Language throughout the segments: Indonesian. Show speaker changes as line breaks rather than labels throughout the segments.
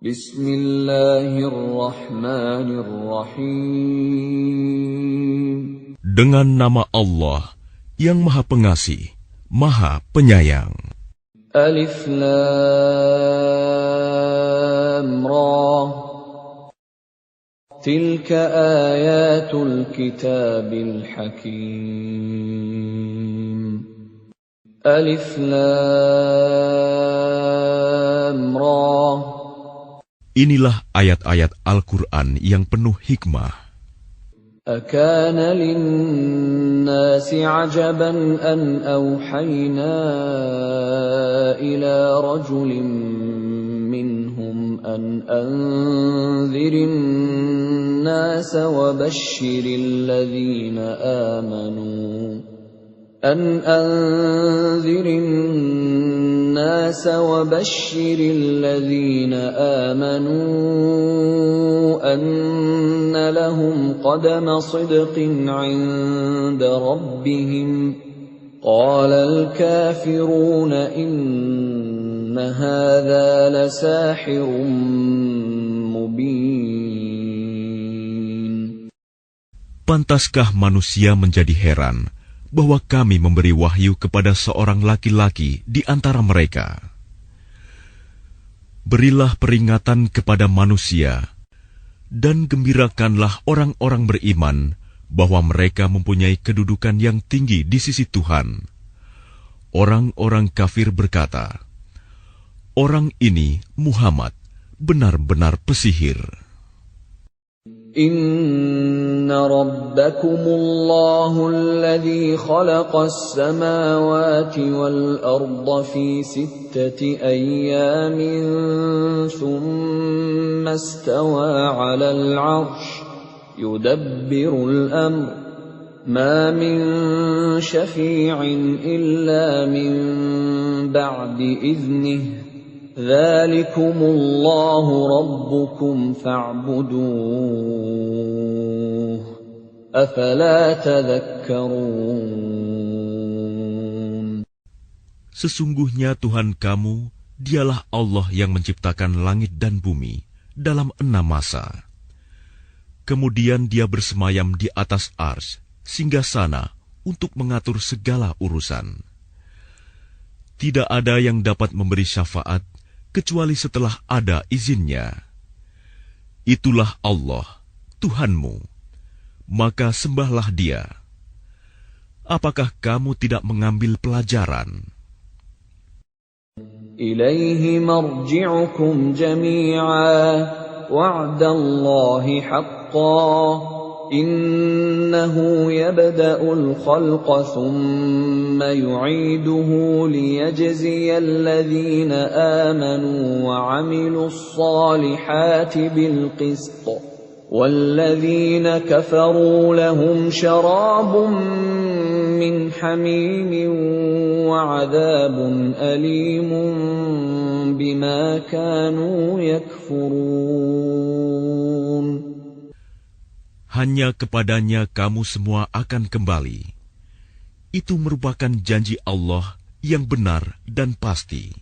Bismillahirrahmanirrahim.
Dengan nama Allah yang Maha Pengasih, Maha Penyayang.
Alif Lam Ra. Tilka ayatul kitabil hakim. Alif Lam Ra.
Inilah ayat-ayat Al-Quran yang penuh hikmah.
أكان للناس عجبا أن أوحينا إلى رجل منهم أن أنذر الناس وبشر الذين آمنوا أن لهم قدم صدق عند ربهم قال الكافرون إن هذا لساحر مبين.
Pantaskah manusia menjadi heran bahwa kami memberi wahyu kepada seorang laki-laki di antara mereka? Berilah peringatan kepada manusia, dan gembirakanlah orang-orang beriman bahwa mereka mempunyai kedudukan yang tinggi di sisi Tuhan. Orang-orang kafir berkata, "Orang ini, Muhammad, benar-benar pesihir."
Inna rabbakumullahu alladhi khalaqas samawati wal arda fi sittati ayyamin thumma istawa 'alal 'arsy yudabbirul amr ma min syafi'in illa min ba'di idhnihi Dzalikumullahu rabbukum fa'buduh. Afala tadhakkarun.
Sesungguhnya Tuhan kamu, dialah Allah yang menciptakan langit dan bumi dalam 6 masa. Kemudian dia bersemayam di atas arsy, singgasana untuk mengatur segala urusan. Tidak ada yang dapat memberi syafaat kecuali setelah ada izinnya. Itulah Allah, Tuhanmu, maka sembahlah Dia. Apakah kamu tidak mengambil pelajaran?
Ilaihi marji'ukum jami'a wa'dallahi haqqan innahu yabda'ul khalqa thumma yu'iduhu liyajziyal ladhina amanu wa 'amilus salihati bil qist walladhina kafaru lahum syarabun min hamimin wa 'adhabun alimun bima kanu yakfurun.
Hanya kepadanya kamu semua akan kembali. Itu merupakan janji Allah yang benar dan pasti.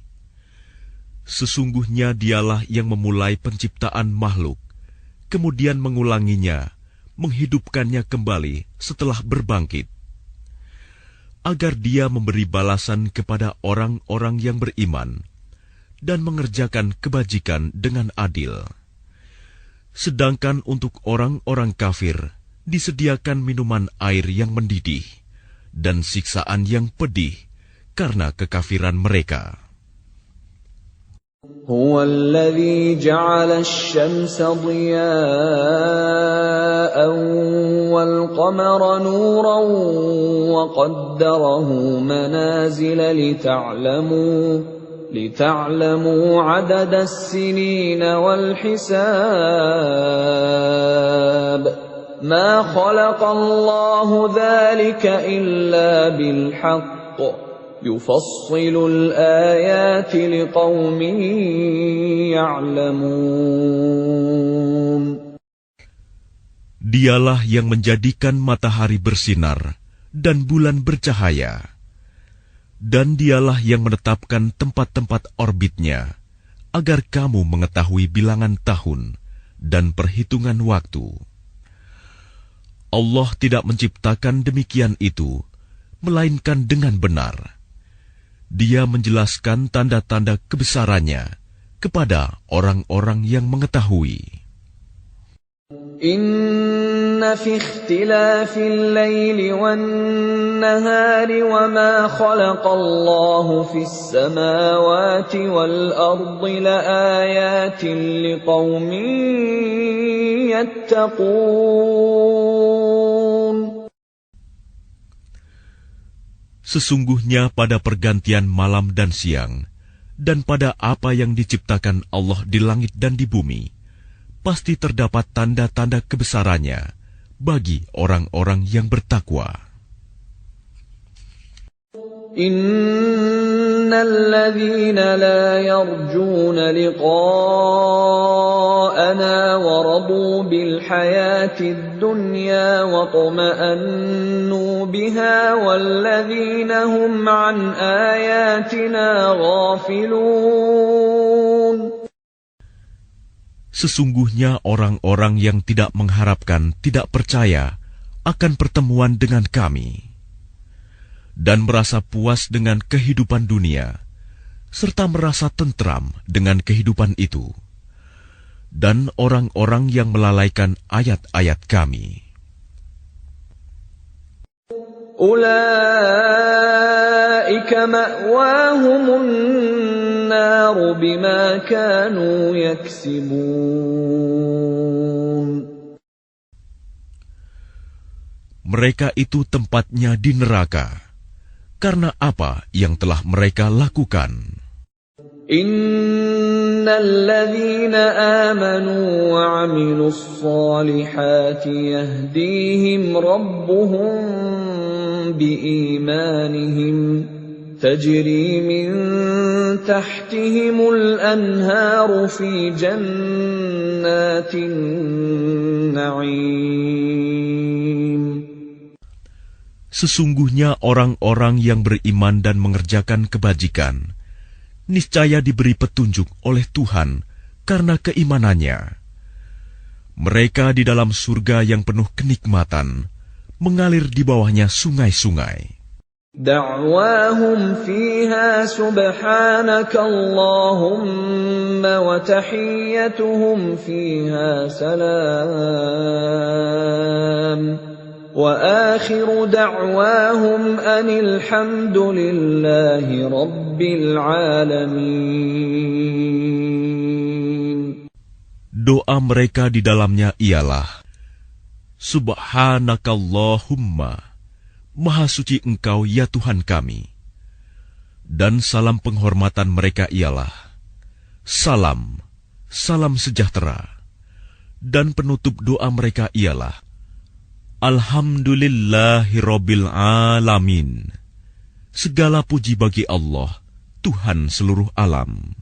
Sesungguhnya Dialah yang memulai penciptaan makhluk, kemudian mengulanginya, menghidupkannya kembali setelah berbangkit, agar Dia memberi balasan kepada orang-orang yang beriman dan mengerjakan kebajikan dengan adil. Sedangkan untuk orang-orang kafir disediakan minuman air yang mendidih dan siksaan yang pedih karena kekafiran mereka.
Huwa alladhi ja'ala asy-syamsa diya'an wal qamara nuran wa qaddarahu manazila لتعلموا عدد السنين والحساب ما خلق الله ذلك إلا بالحق يفصل الآيات لقوم يعلمون.
Dialah yang menjadikan matahari bersinar dan bulan bercahaya. Dan Dialah yang menetapkan tempat-tempat orbitnya agar kamu mengetahui bilangan tahun dan perhitungan waktu. Allah tidak menciptakan demikian itu, melainkan dengan benar. Dia menjelaskan tanda-tanda kebesarannya kepada orang-orang yang mengetahui.
Inna fi ikhtilafil laili wan nahari wa ma khalaqallahu fis samawati wal ardi laayatin liqaumin yattaqun.
Sesungguhnya pada pergantian malam dan siang, dan pada apa yang diciptakan Allah di langit dan di bumi, pasti terdapat tanda-tanda kebesarannya bagi orang-orang yang bertakwa.
Innal ladzina la yarjuna liqa'ana wa radu bil hayatid dunya wa tuma'annu biha wal ladzina hum an ayatina ghafilun.
Sesungguhnya orang-orang yang tidak mengharapkan, tidak percaya akan pertemuan dengan kami, dan merasa puas dengan kehidupan dunia, serta merasa tentram dengan kehidupan itu, dan orang-orang yang melalaikan ayat-ayat kami.
Ulaika ma'wahumun naru bima kanu yaksibun.
Mereka itu tempatnya di neraka, karena apa yang telah mereka lakukan.
Innal ladzina amanu wa 'amilus solihati yahdihim rabbuhum biimanihim tajri min tahtihimul anharu fi jannatin na'im.
Sesungguhnya orang-orang yang beriman dan mengerjakan kebajikan, niscaya diberi petunjuk oleh Tuhan karena keimanannya. Mereka di dalam surga yang penuh kenikmatan, mengalir di bawahnya sungai-sungai.
Da'wahum fiha subhanaka Allahumma wa tahiyyatuhum fiha salam. Wa akhiru da'wahum anil hamdulillahi rabbil alamin.
Doa mereka di dalamnya ialah, Subhanakallahumma, Maha suci Engkau ya Tuhan kami. Dan salam penghormatan mereka ialah, Salam, salam sejahtera. Dan penutup doa mereka ialah, Alhamdulillahirabbil alamin. Segala puji bagi Allah, Tuhan seluruh alam.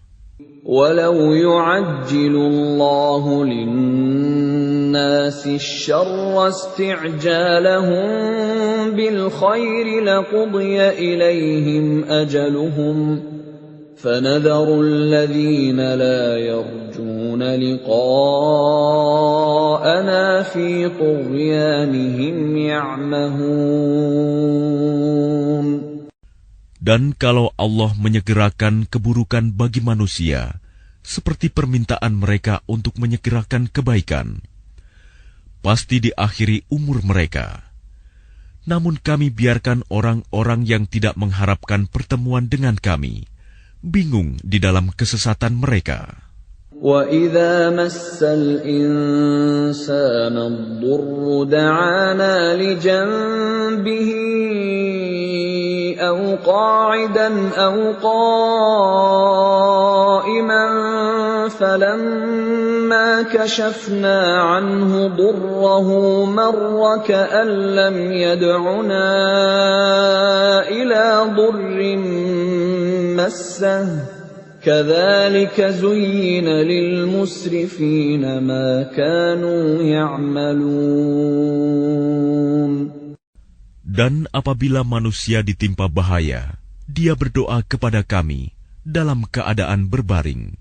Walau yu'ajjilu Allahu lin-nasi asy-syarra isti'jalahum bil khairi laqudiya ilaihim ajaluhum fanadharu alladhina la yarjuna liqa'ana fi tughyanihim ya'mahun.
Dan kalau Allah menyegerakan keburukan bagi manusia, seperti permintaan mereka untuk menyegerakan kebaikan, pasti diakhiri umur mereka. Namun kami biarkan orang-orang yang tidak mengharapkan pertemuan dengan kami, bingung di dalam kesesatan mereka.
وَإِذَا مَسَّ الْإِنسَانَ الضُّرُّ دَعَانَا لِجَنبِهِ أَوْ قَاعِدًا أَوْ قَائِمًا فَلَمَّا كَشَفْنَا عَنْهُ ضُرَّهُ مَرَّ كَأَن لَّمْ يَدْعُنَا إِلَى ضُرٍّ مَّسَّهُ كَذَلِكَ زُيِّنَ لِلْمُسْرِفِينَ مَا كَانُوا يَعْمَلُونَ.
Dan apabila manusia ditimpa bahaya, dia berdoa kepada kami dalam keadaan berbaring,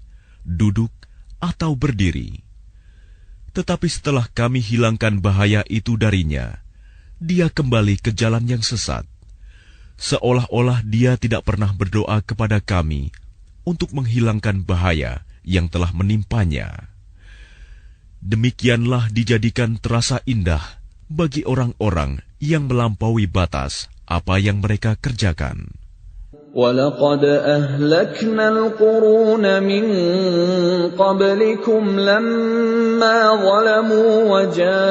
duduk, atau berdiri. Tetapi setelah kami hilangkan bahaya itu darinya, dia kembali ke jalan yang sesat, seolah-olah dia tidak pernah berdoa kepada kami untuk menghilangkan bahaya yang telah menimpanya. Demikianlah dijadikan terasa indah bagi orang-orang yang melampaui batas apa yang mereka kerjakan.
وَلَقَدْ أَهْلَكْنَا الْقُرُونَ مِنْ قَبْلِكُمْ لَمَّا ظَلَمُوا وَجَاءَتْهُمْ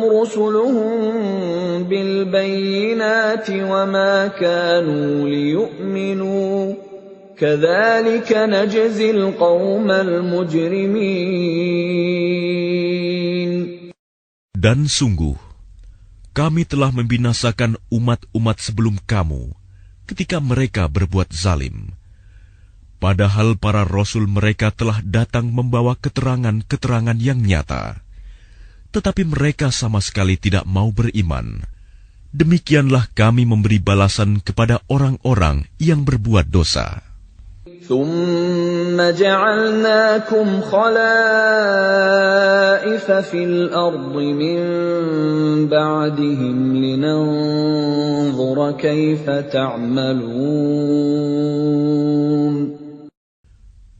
رُسُلُهُم بِالْبَيِّنَاتِ وَمَا كَانُوا لِيُؤْمِنُوا كَذَلِكَ نَجْزِي الْقَوْمَ الْمُجْرِمِينَ.
Dan sungguh, kami telah membinasakan umat-umat sebelum kamu ketika mereka berbuat zalim. Padahal para rasul mereka telah datang membawa keterangan-keterangan yang nyata. Tetapi mereka sama sekali tidak mau beriman. Demikianlah kami memberi balasan kepada orang-orang yang berbuat dosa.
ثُمَّ جَعَلْنَاكُمْ خَلَائِفَ فِي الْأَرْضِ مِنْ بَعْدِهِمْ لِنَنْظُرَ كَيْفَ تَعْمَلُونَ.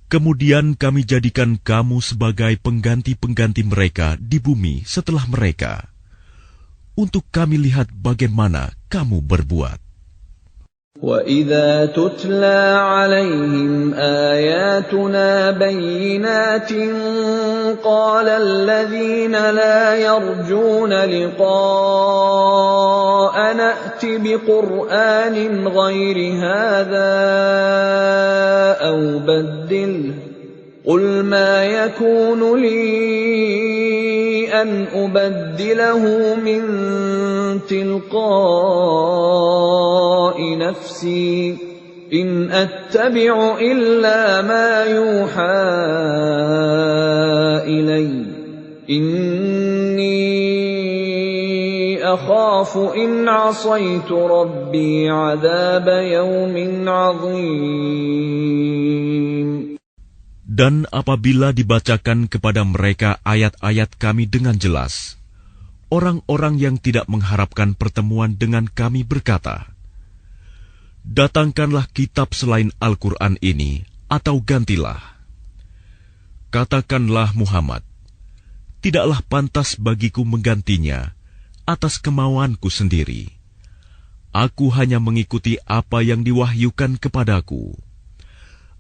Kemudian kami jadikan kamu sebagai pengganti-pengganti mereka di bumi setelah mereka, untuk kami lihat bagaimana kamu berbuat.
وَإِذَا تُتْلَى عَلَيْهِمْ آيَاتُنَا بَيِّنَاتٍ قَالَ الَّذِينَ لَا يَرْجُونَ لِقَاءَنَا ائْتِ بِقُرْآنٍ غَيْرِ هَذَا أَوْ بَدِّلْهُ قُلْ مَا يَكُونُ لِي أَنْ أُبَدِّلَهُ مِنْ تِلْقَاءِ نَفْسِي إِنْ أَتَّبِعُ إِلَّا مَا يُوحَى إِلَيَّ إِنِّي أَخَافُ إِنْ عَصَيْتُ رَبِّي عَذَابَ يَوْمٍ عَظِيمٍ.
Dan apabila dibacakan kepada mereka ayat-ayat kami dengan jelas, orang-orang yang tidak mengharapkan pertemuan dengan kami berkata, "Datangkanlah kitab selain Al-Quran ini, atau gantilah." Katakanlah Muhammad, "Tidaklah pantas bagiku menggantinya atas kemauanku sendiri. Aku hanya mengikuti apa yang diwahyukan kepadaku.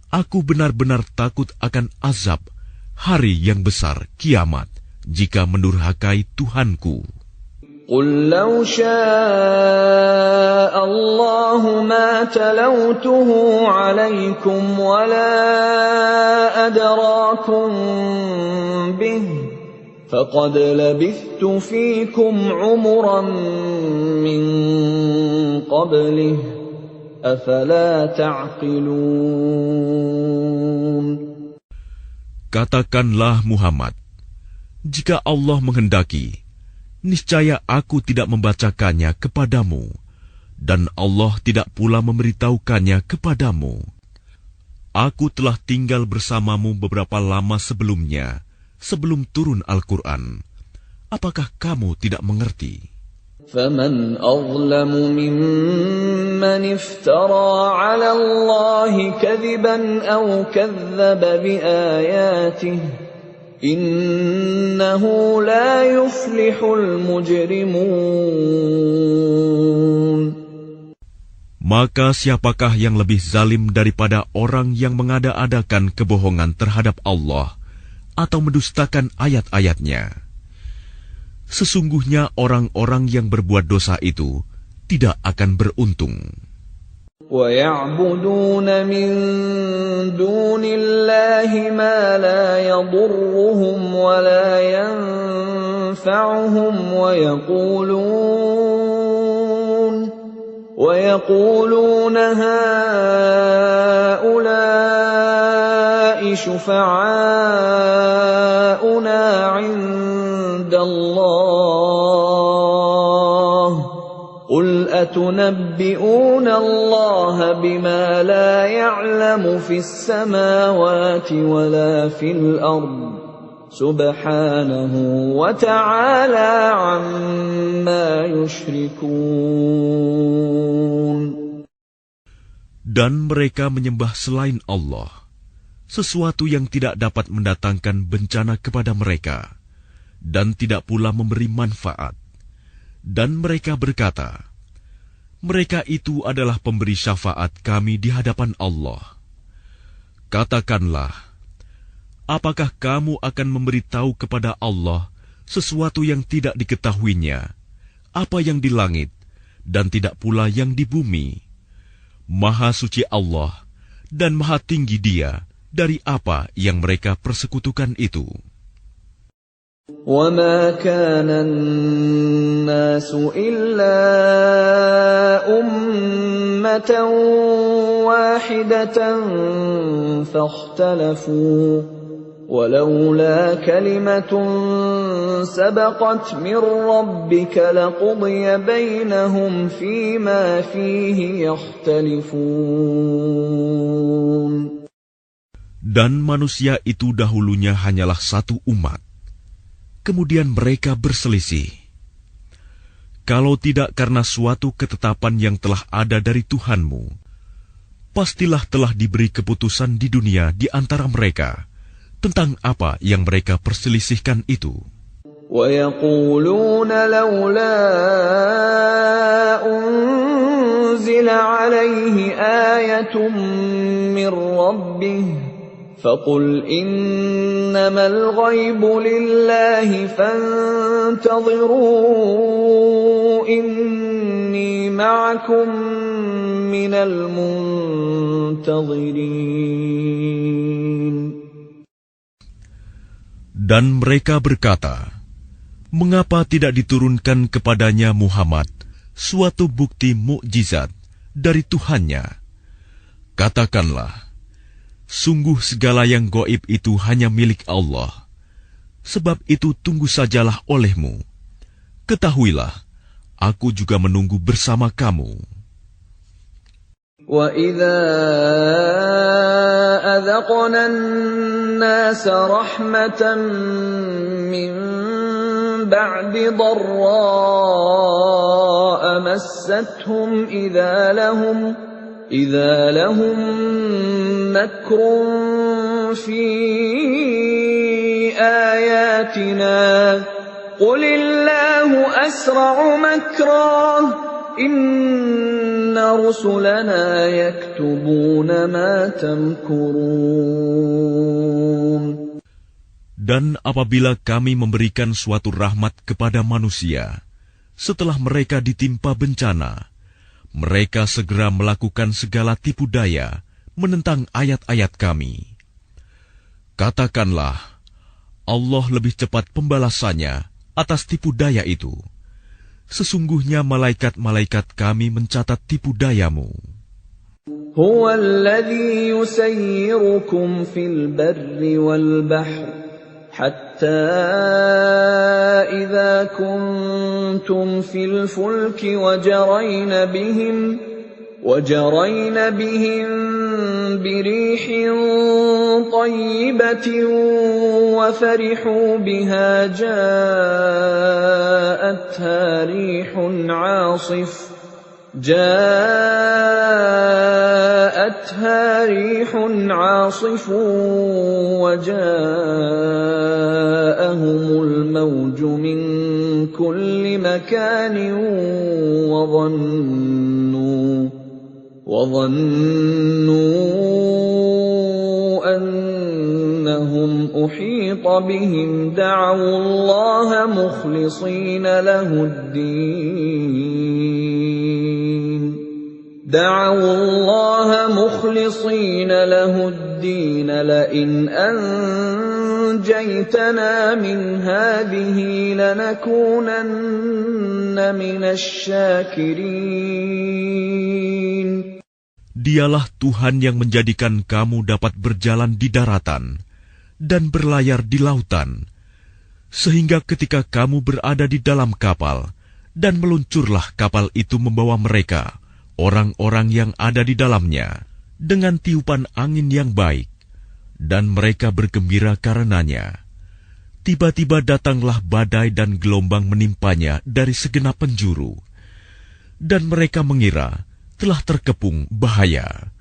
Aku benar-benar takut akan azab hari yang besar kiamat jika mendurhakai Tuhanku."
قُلْ لَوْ شَاءَ اللَّهُ مَا تَلَوْتُهُ عَلَيْكُمْ وَلَا أَدْرَاكُمْ بِهِ فَقَدْ لَبِثْتُ فِيكُمْ عُمُرًا مِّن قَبْلِهِ أَفَلَا تَعْقِلُونَ.
Katakanlah Muhammad, jika Allah menghendaki, niscaya aku tidak membacakannya kepadamu, dan Allah tidak pula memberitahukannya kepadamu. Aku telah tinggal bersamamu beberapa lama sebelumnya, sebelum turun Al-Quran. Apakah kamu tidak mengerti?
فَمَنْ أَظْلَمُ مِمَّنِ افْتَرَى عَلَى اللَّهِ كَذِبًا أَوْ كَذَّبَ بِآيَاتِهِ إِنَّهُ لَا يُفْلِحُ الْمُجْرِمُونَ.
Maka siapakah yang lebih zalim daripada orang yang mengada-adakan kebohongan terhadap Allah atau mendustakan ayat-ayatnya? Sesungguhnya orang-orang yang berbuat dosa itu tidak akan beruntung.
وَيَعْبُدُونَ مِن دُونِ اللَّهِ مَا لَا يَضُرُّهُمْ وَلَا يَنفَعُهُمْ وَيَقُولُونَ هَٰؤُلَاءِ شُفَعَاؤُنَا عِندَ اللَّهِ قُلْ أتنبئون الله بما لا يعلم في السماوات ولا في الأرض سبحانه وتعالى عما يشركون.
Dan mereka menyembah selain Allah, sesuatu yang tidak dapat mendatangkan bencana kepada mereka, dan tidak pula memberi manfaat. Dan mereka berkata, mereka itu adalah pemberi syafaat kami di hadapan Allah. Katakanlah, apakah kamu akan memberitahu kepada Allah sesuatu yang tidak diketahuinya, apa yang di langit, dan tidak pula yang di bumi? Maha suci Allah, dan maha tinggi Dia dari apa yang mereka persekutukan itu.
وَمَا كَانَ النَّاسُ إِلَّا أُمَّةً وَاحِدَةً فَاخْتَلَفُوا وَلَوْلَا كَلِمَةٌ سَبَقَتْ مِنْ رَبِّكَ لَقُضِيَ بَيْنَهُمْ فِيمَا فِيهِ يَخْتَلِفُونَ.
Dan manusia itu dahulunya hanyalah satu umat. Kemudian mereka berselisih. Kalau tidak karena suatu ketetapan yang telah ada dari Tuhanmu, pastilah telah diberi keputusan di dunia di antara mereka tentang apa yang mereka perselisihkan itu.
وَيَقُولُونَ لَوْلَا أُنْزِلَ عَلَيْهِ آيَةٌ مِّن رَّبِّهِ فَقُلْ إِنَّمَا الْغَيْبُ لِلَّهِ فَانْتَظِرُوا إِنِّي مَعَكُمْ مِنَ الْمُنْتَظِرِينَ.
Dan mereka berkata, mengapa tidak diturunkan kepadanya Muhammad suatu bukti mukjizat dari Tuhannya? Katakanlah, sungguh segala yang gaib itu hanya milik Allah. Sebab itu tunggu sajalah olehmu. Ketahuilah, aku juga menunggu bersama kamu.
وَإِذَا أَذَقْنَا النَّاسَ رَحْمَةً مِّن بَعْدِ ضَرَّاءَ مَسَّتْهُمْ إِذَا لَهُم مَّكْرٌ فِي آيَاتِنَا قُلِ اللَّهُ أَسْرَعُ مَكْرًا إِنَّ رُسُلَنَا يَكْتُبُونَ مَا تَمْكُرُونَ.
Dan apabila kami memberikan suatu rahmat kepada manusia, setelah mereka ditimpa bencana, mereka segera melakukan segala tipu daya menentang ayat-ayat kami. Katakanlah, Allah lebih cepat pembalasannya atas tipu daya itu. Sesungguhnya malaikat-malaikat kami mencatat tipu dayamu.
هُوَ الَّذِي يُسَيِّرُكُمْ فِي الْبَرِّ وَالْبَحْرِ حَتَّى إِذَا كُنتُمْ فِي الْفُلْكِ وَجَرَيْنَ بِهِمْ بِرِيحٍ طَيِّبَةٍ وَفَرِحُوا بِهَا جَاءَتْهَا رِيحٌ عَاصِفٌ وَجَاءَهُمُ الْمَوْجُ مِنْ كُلِّ مَكَانٍ وَظَنُّوا أَنَّهُمْ أُحِيطَ بِهِمْ دَعَوُا اللَّهَ مُخْلِصِينَ لَهُ الدِّينَ لَئِنْ أَنْجَيْتَنَا مِنْ هَٰذِهِ لَنَكُونَنَّ مِنَ الشَّاكِرِينَ.
Dialah Tuhan yang menjadikan kamu dapat berjalan di daratan dan berlayar di lautan, sehingga ketika kamu berada di dalam kapal Dan meluncurlah kapal itu membawa mereka, orang-orang yang ada di dalamnya, dengan tiupan angin yang baik, dan mereka bergembira karenanya. Tiba-tiba datanglah badai dan gelombang menimpanya dari segenap penjuru, dan mereka mengira telah terkepung bahaya.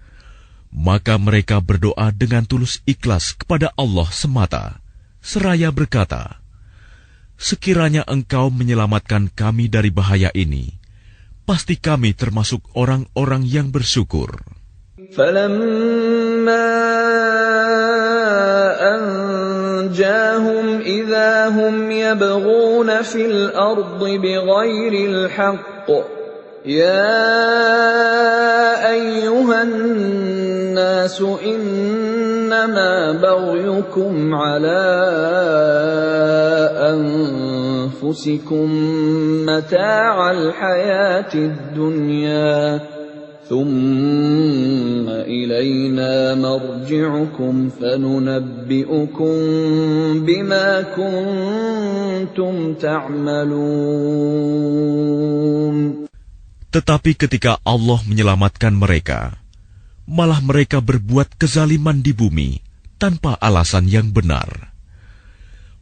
Maka mereka berdoa dengan tulus ikhlas kepada Allah semata, seraya berkata, "Sekiranya Engkau menyelamatkan kami dari bahaya ini, pasti kami termasuk orang-orang yang bersyukur."
فَلَمَّا أَنْجَاهُمْ إِذَا هُمْ يَبْغُونَ فِي الْأَرْضِ بِغَيْرِ الْحَقِّ يَا أَيُّهَا النَّاسُ إِنَّمَا بَغْيُكُمْ عَلَى أَنفُسِكُمْ مَتَاعَ الْحَيَاةِ الدُّنْيَا ثُمَّ إِلَيْنَا مَرْجِعُكُمْ فَنُنَبِّئُكُم بِمَا كُنتُمْ تَعْمَلُونَ.
Tetapi ketika Allah menyelamatkan mereka, malah mereka berbuat kezaliman di bumi tanpa alasan yang benar.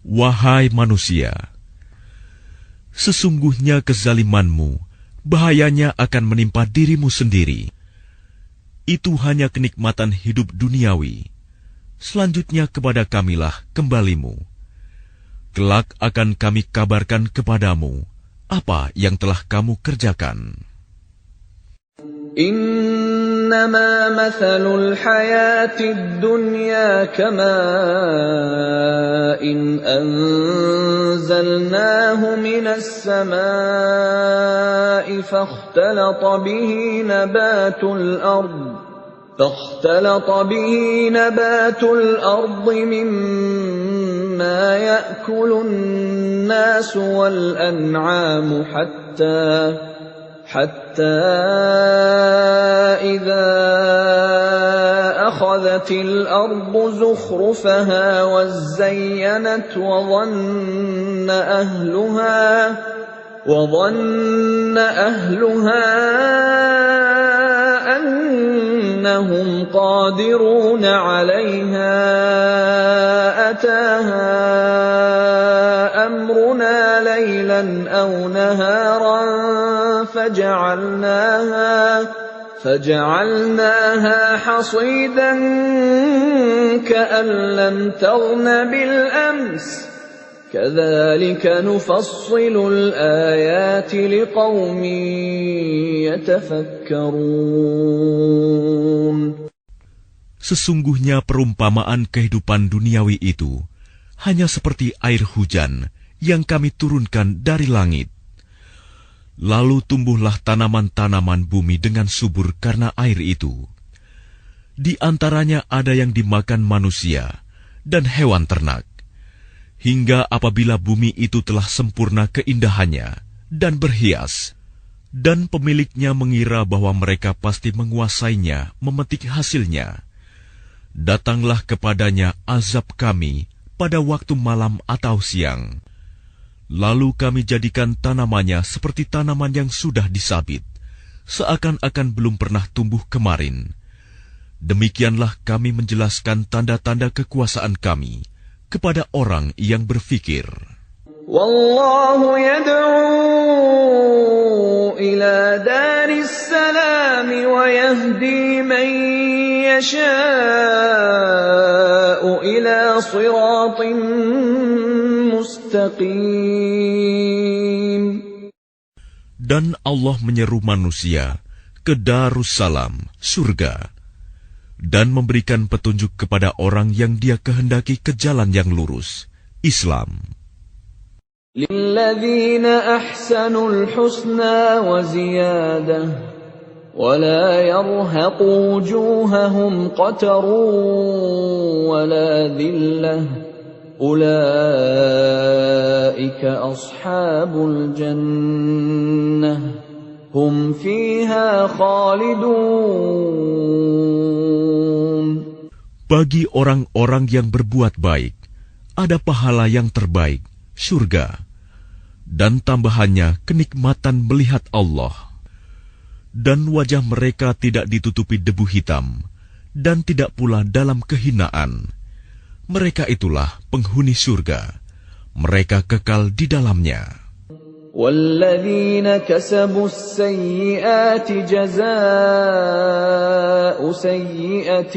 Wahai manusia, sesungguhnya kezalimanmu bahayanya akan menimpa dirimu sendiri. Itu hanya kenikmatan hidup duniawi. Selanjutnya kepada kamilah kembalimu. Kelak akan kami kabarkan kepadamu apa yang telah kamu kerjakan.
إنما مثل الحياة الدنيا كماء أنزلناه من السماء فاختلط به نبات الأرض مما يأكل الناس والأنعام حتى إذا أخذت الأرض زخرفها وزينت وظن أهلها أنهم قادرون عليها أتاها أمرنا ليلا أو نهارا فجعلناها حصيدا كأن لم تغن بالأمس كذلك نفصل الآيات لقوم يتفكرون.
Sesungguhnya perumpamaan kehidupan duniawi itu hanya seperti air hujan yang kami turunkan dari langit. Lalu tumbuhlah tanaman-tanaman bumi dengan subur karena air itu. Di antaranya ada yang dimakan manusia dan hewan ternak. Hingga apabila bumi itu telah sempurna keindahannya dan berhias, dan pemiliknya mengira bahwa mereka pasti menguasainya, memetik hasilnya, datanglah kepadanya azab kami pada waktu malam atau siang. Lalu kami jadikan tanamannya seperti tanaman yang sudah disabit, seakan-akan belum pernah tumbuh kemarin. Demikianlah kami menjelaskan tanda-tanda kekuasaan kami kepada orang yang berfikir.
Wallahu yad'u ila daris salam wa yahdi man yasha'u ila siratin mustaqim.
Dan Allah menyeru manusia ke Darussalam, surga, dan memberikan petunjuk kepada orang yang Dia kehendaki ke jalan yang lurus, Islam.
Lilladzina ahsanul husna wa ziyadah wa la yarhaqu wujuhahum qatarun wa la dhillah ulaika ashabul jannah hum fiha khalidun.
Bagi orang-orang yang berbuat baik, ada pahala yang terbaik, surga. dan tambahannya kenikmatan melihat Allah. Dan wajah mereka tidak ditutupi debu hitam, dan tidak pula dalam kehinaan. Mereka itulah penghuni surga. Mereka kekal di dalamnya.
وَالَّذِينَ كَسَبُوا السَّيِّئَاتِ جَزَاءُ سَيِّئَةٍ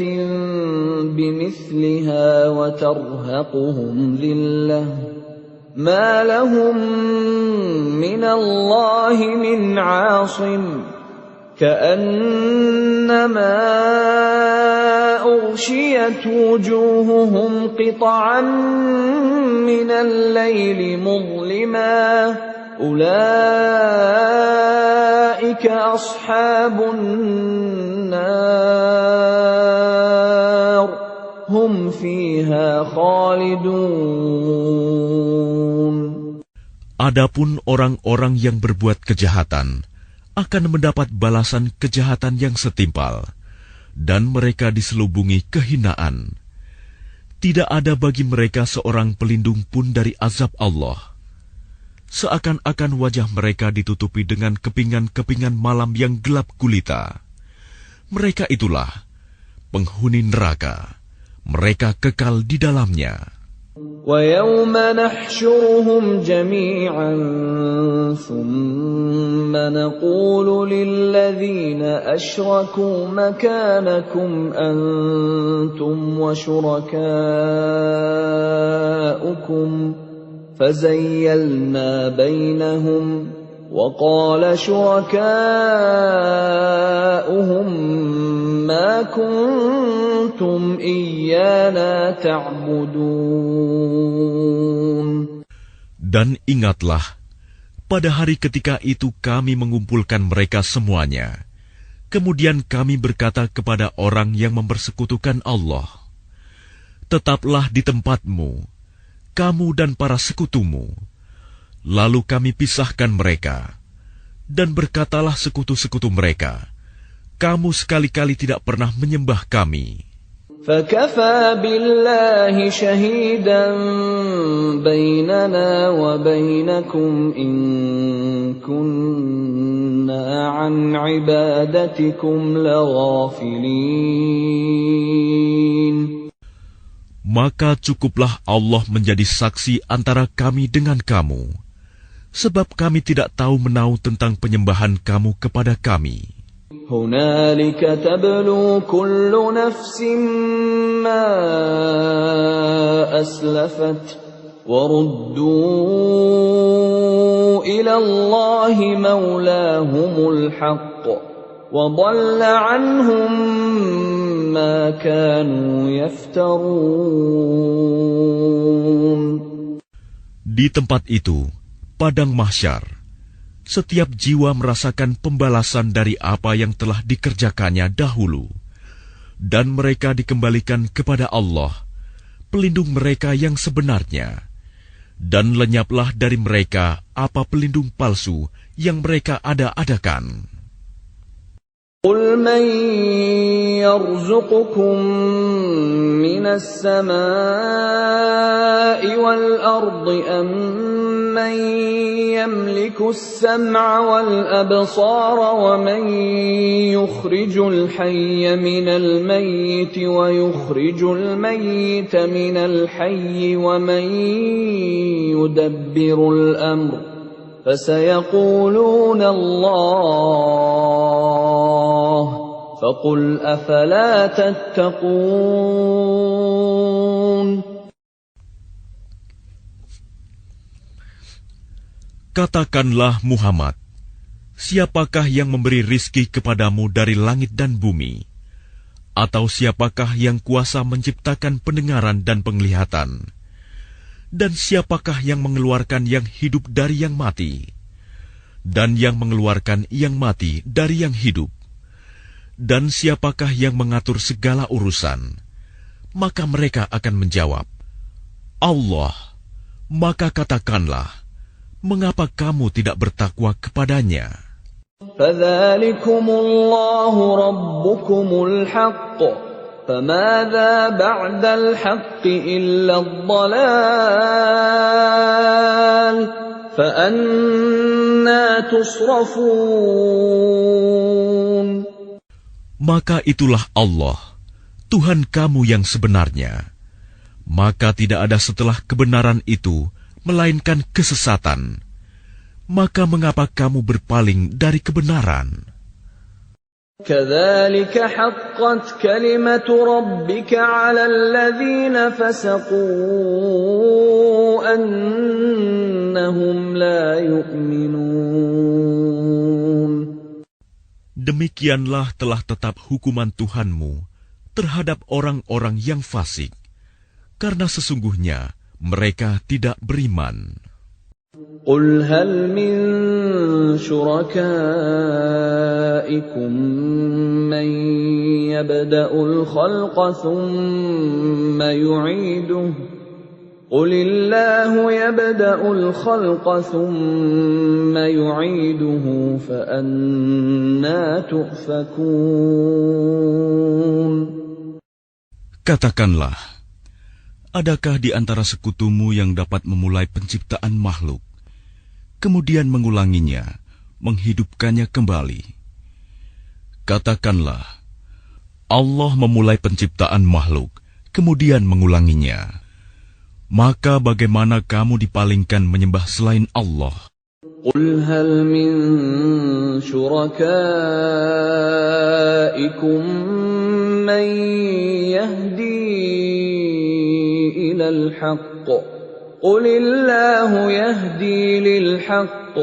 بِمِثْلِهَا وَتَرْهَقُهُمْ ذِلَّةٌ مَا لَهُم مِّنَ اللَّهِ مِنْ عَاصِمٍ كَأَنَّمَا أُغْشِيَتْ وُجُوهُهُمْ قِطَعًا مِّنَ اللَّيْلِ مُظْلِمًا أُولَئِكَ أَصْحَابُ النَّارِ هُمْ فِيهَا خَالِدُونَ.
Adapun orang-orang yang berbuat kejahatan akan mendapat balasan kejahatan yang setimpal, dan mereka diselubungi kehinaan. Tidak ada bagi mereka seorang pelindung pun dari azab Allah. Seakan-akan wajah mereka ditutupi dengan kepingan-kepingan malam yang gelap gulita. Mereka itulah penghuni neraka. Mereka kekal di dalamnya.
وَيَوْمَ نَحْشُرُهُمْ جَمِيعًا ثُمَّ نَقُولُ لِلَّذِينَ أَشْرَكُوا مَكَانَكُمْ أَنْتُمْ وَشُرَكَاؤُكُمْ فَزَيَّلْنَا بَيْنَهُمْ وَقَالَ شُرَكَاؤُهُمْ مَا كُنْتُمْ إِيَّانَا تَعْبُدُونَ.
Dan ingatlah, pada hari ketika itu kami mengumpulkan mereka semuanya. Kemudian kami berkata kepada orang yang mempersekutukan Allah, tetaplah di tempatmu, kamu dan para sekutumu. Lalu kami pisahkan mereka, dan berkatalah sekutu-sekutu mereka, kamu sekali-kali tidak pernah menyembah kami.
فَكَفَى بِاللَّهِ شَهِيدًا بَيْنَنَا وَبَيْنَكُمْ إِن كُنَّا عَنْ عِبَادَتِكُمْ لَغَافِلِينَ.
Maka cukuplah Allah menjadi saksi antara kami dengan kamu, sebab kami tidak tahu menau tentang penyembahan kamu kepada kami.
هُنَالِكَ تَبْلُو كُلُّ نَفْسٍ مَّا أَسْلَفَتْ وَرُدُّوا إِلَى اللَّهِ مَوْلَاهُمُ الْحَقِّ وَضَلَّ عَنْهُم مَّا كَانُوا يَفْتَرُونَ.
Di tempat itu, padang mahsyar, setiap jiwa merasakan pembalasan dari apa yang telah dikerjakannya dahulu, dan mereka dikembalikan kepada Allah, pelindung mereka yang sebenarnya, dan lenyaplah dari mereka apa pelindung palsu yang mereka ada-adakan.
قُلْ مَنْ يَرْزُقُكُمْ مِنَ السَّمَاءِ وَالْأَرْضِ أَمَّنْ يَمْلِكُ السَّمْعَ وَالْأَبْصَارَ وَمَنْ يُخْرِجُ الْحَيَّ مِنَ الْمَيِّتِ وَيُخْرِجُ الْمَيِّتَ مِنَ الْحَيِّ وَمَنْ يُدَبِّرُ الْأَمْرَ فَسَيَقُولُونَ اللَّهُ فَقُلْ أَفَلَا تَتَّقُونَ.
Katakanlah Muhammad, siapakah yang memberi rizki kepadamu dari langit dan bumi? Atau siapakah yang kuasa menciptakan pendengaran dan penglihatan? Dan siapakah yang mengeluarkan yang hidup dari yang mati? Dan yang mengeluarkan yang mati dari yang hidup? Dan siapakah yang mengatur segala urusan? Maka mereka akan menjawab, Allah. Maka katakanlah, mengapa kamu tidak bertakwa kepadanya?
فَذَلِكُمُ اللَّهُ رَبُّكُمُ الْحَقُّ فَمَاذَا بَعْدَ الْحَقِّ إِلَّا الضَّلَالُ فأنا تصرفون.
Maka itulah Allah, Tuhan kamu yang sebenarnya. Maka tidak ada setelah kebenaran itu, melainkan kesesatan. Maka mengapa kamu berpaling dari kebenaran?
كذلك حقت كلمة ربك على الذين فسقوا أنهم لا يؤمنون.
Demikianlah telah tetap hukuman Tuhanmu terhadap orang-orang yang fasik, karena sesungguhnya mereka tidak beriman.
قل هل من شركائكم من يبدأ الخلق ثم يعيده قل الله يبدأ الخلق ثم يعيده فأنى تؤفكون.
Katakanlah, adakah di antara sekutumu yang dapat memulai penciptaan makhluk, kemudian mengulanginya, menghidupkannya kembali? Katakanlah, Allah memulai penciptaan makhluk, kemudian mengulanginya. Maka bagaimana kamu dipalingkan menyembah selain Allah?
قل هل من شركائكم من يهدي إلى الحق قل الله يهدي للحق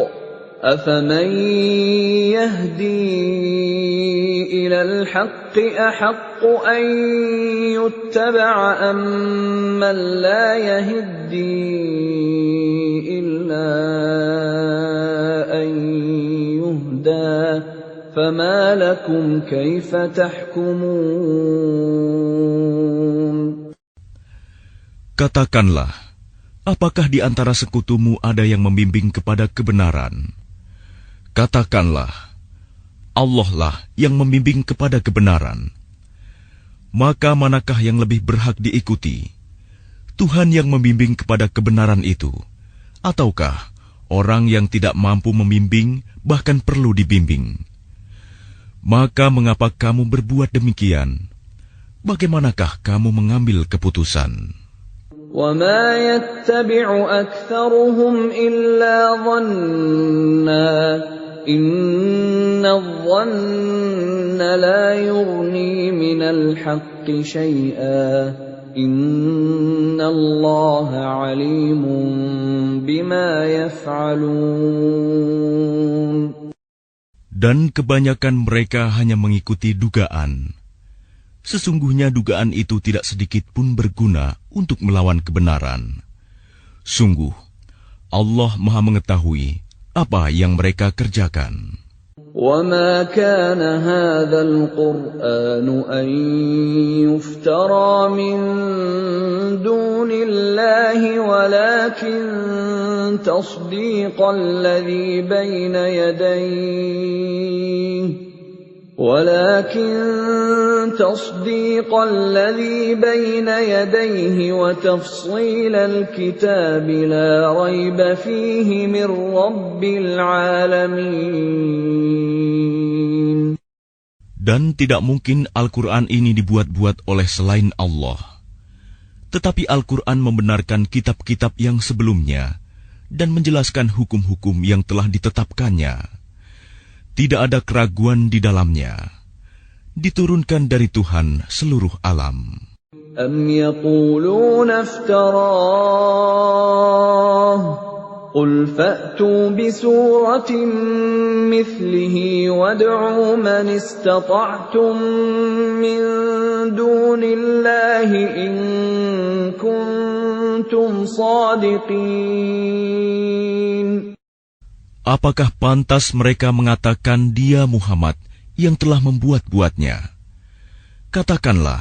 أفمن يهدي إلى الحق أحق أن يتبع أمن لا يهدي إلا أن يهدى فما لكم كيف تحكمون.
Katakanlah, apakah di antara sekutumu ada yang membimbing kepada kebenaran? Katakanlah, Allah lah yang membimbing kepada kebenaran. Maka manakah yang lebih berhak diikuti? Tuhan yang membimbing kepada kebenaran itu, ataukah orang yang tidak mampu membimbing bahkan perlu dibimbing? Maka mengapa kamu berbuat demikian? Bagaimanakah kamu mengambil keputusan?
وَمَا يَتَّبِعُ أَكْثَرُهُمْ إِلَّا ظَنًّا إِنَّ الظَّنَّ لَا يُغْنِي مِنَ الْحَقِّ شَيْئًا إِنَّ اللَّهَ عَلِيمٌ بِمَا يَفْعَلُونَ.
Dan kebanyakan mereka hanya mengikuti dugaan. Sesungguhnya dugaan itu tidak sedikit pun berguna untuk melawan kebenaran. Sungguh, Allah Maha mengetahui apa yang mereka kerjakan.
وَمَا كَانَ هَذَا الْقُرْآنُ أَن يُفْتَرَى مِن دُونِ اللَّهِ وَلَكِن تَصْدِيقَ الَّذِي بَيْنَ يَدَيْهِ وَتَفْصِيلَ الْكِتَابِ لَا رَيْبَ فِيهِ مِنْ رَبِّ الْعَالَمِينَ.
Dan tidak mungkin Al-Quran ini dibuat-buat oleh selain Allah. Tetapi Al-Quran membenarkan kitab-kitab yang sebelumnya dan menjelaskan hukum-hukum yang telah ditetapkannya. Tidak ada keraguan di dalamnya. Diturunkan dari Tuhan seluruh alam.
أَمْ يَقُولُونَ افْتَرَاهُ قُلْ فَأْتُوا بِسُورَةٍ مِثْلِهِ وَادْعُوا مَنِ اسْتَطَعْتُم مِّن دُونِ اللَّهِ إِن كُنتُمْ صَادِقِينَ.
Apakah pantas mereka mengatakan dia Muhammad yang telah membuat-buatnya? Katakanlah,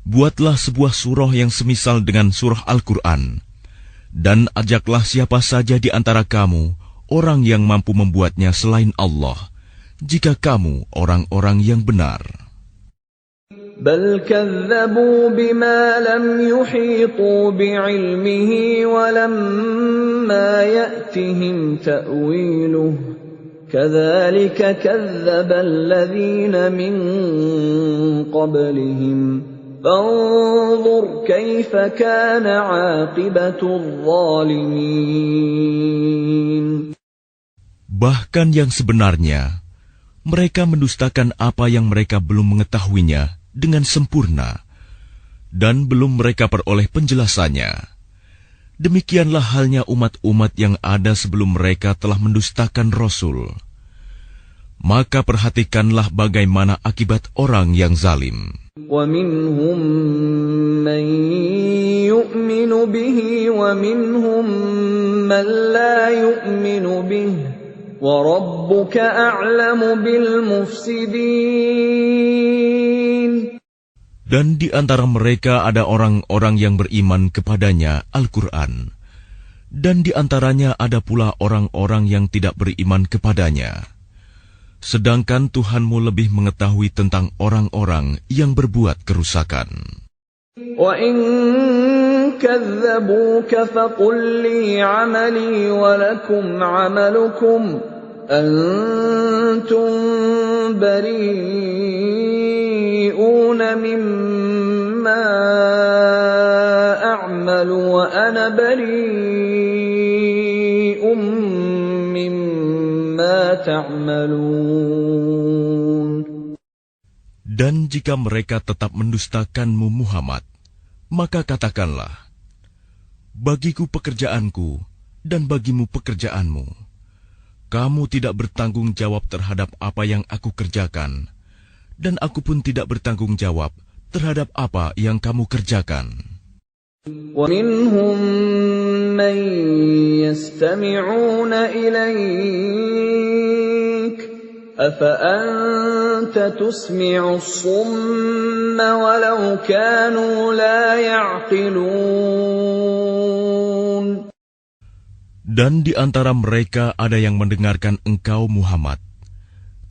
buatlah sebuah surah yang semisal dengan surah Al-Quran, dan ajaklah siapa saja di antara kamu, orang yang mampu membuatnya selain Allah, jika kamu orang-orang yang benar.
بل كذبوا بما لم يحيطوا بعلمه ولما يأتهم تأويله كذلك كذب الذين من قبلهم فانظر كيف كان عاقبة الظالمين.
Bahkan yang sebenarnya, mereka mendustakan apa yang mereka belum mengetahuinya dengan sempurna, dan belum mereka peroleh penjelasannya. Demikianlah halnya umat-umat yang ada sebelum mereka telah mendustakan Rasul. Maka perhatikanlah bagaimana akibat orang yang zalim.
وَمِنْهُمْ مَنْ يُؤْمِنُ بِهِ وَمِنْهُمْ مَنْ لَا يُؤْمِنُ بِهِ وَرَبُّكَ أَعْلَمُ بِالْمُفْسِدِينَ.
Dan di antara mereka ada orang-orang yang beriman kepadanya Al-Quran, dan di antaranya ada pula orang-orang yang tidak beriman kepadanya. Sedangkan Tuhanmu lebih mengetahui tentang orang-orang yang berbuat kerusakan.
وَإِن كَذَّبُوكَ فَقُل لِّي عَمَلِي وَلَكُمْ عَمَلُكُمْ أَنتُم بَرِيئُونَ مِمَّا أَعْمَلُ وَأَنَا بَرِيءٌ مِّمَّا تَعْمَلُونَ.
Dan jika mereka tetap mendustakanmu Muhammad, maka katakanlah, bagiku pekerjaanku dan bagimu pekerjaanmu. Kamu tidak bertanggung jawab terhadap apa yang aku kerjakan, dan aku pun tidak bertanggung jawab terhadap apa yang kamu kerjakan.
وَمِنْهُمْ مَنْ يَسْتَمِعُونَ إِلَيْكَ أَفَأَنْتَ تُسْمِعُ الصُّمَّ وَلَوْ كَانُوا لَا يَعْقِلُونَ.
Dan di antara mereka ada yang mendengarkan engkau Muhammad.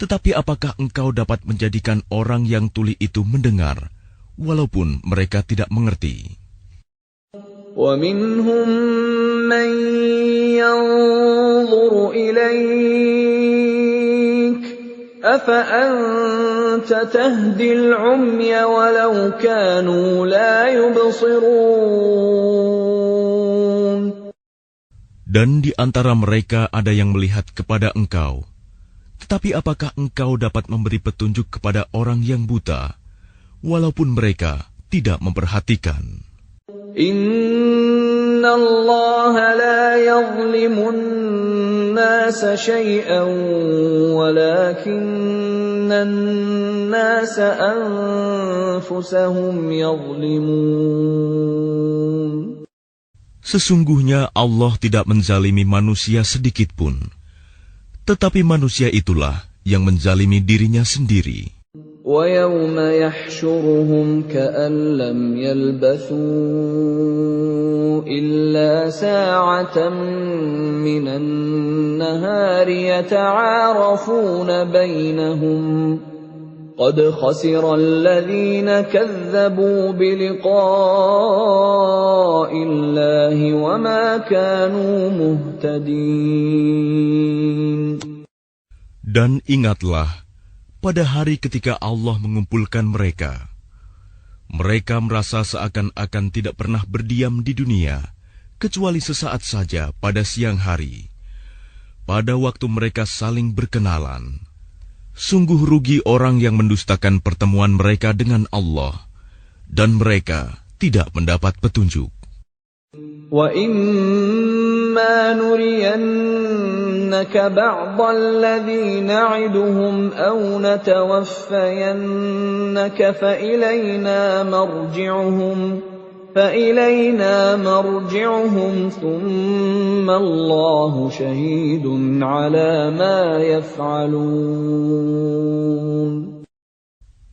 Tetapi apakah engkau dapat menjadikan orang yang tuli itu mendengar, walaupun mereka tidak mengerti?
وَمِنْهُمْ مَنْ يَنْظُرُ إِلَيْكَ أَفَأَنْتَ تَهْدِي الْعُمْيَ وَلَوْ كَانُوا لَا يُبْصِرُونَ.
Dan di antara mereka ada yang melihat kepada engkau. Tetapi apakah engkau dapat memberi petunjuk kepada orang yang buta, walaupun mereka tidak memperhatikan?
Inna Allah la yazlimun nasa shay'an walakinna nasa anfusahum yazlimun.
Sesungguhnya Allah tidak menzalimi manusia sedikit pun, tetapi manusia itulah yang menzalimi dirinya sendiri.
وَيَوْمَ يَحْشُرُهُمْ كَأَن لَّمْ يَلْبَثُوا إِلَّا سَاعَةً مِّنَ النَّهَارِ يَتَعَارَفُونَ بَيْنَهُمْ قَدْ خَسِرَ الَّذِينَ كَذَّبُوا بِلِقَاءِ اللَّهِ وَمَا كَانُوا مُهْتَدِينَ.
Dan ingatlah, pada hari ketika Allah mengumpulkan mereka, mereka merasa seakan-akan tidak pernah berdiam di dunia, kecuali sesaat saja pada siang hari. Pada waktu mereka saling berkenalan, sungguh rugi orang yang mendustakan pertemuan mereka dengan Allah, dan mereka tidak mendapat petunjuk. وَإِمَّا نُرِيَنَّكَ بَعْضَ الَّذِي نَعِدُهُمْ أَوْ نَتَوَفَّيَنَّكَ فَإِلَيْنَا مَرْجِعُهُمْ ثُمَّ اللَّهُ شَهِيدٌ عَلَى مَا يَفْعَلُونَ.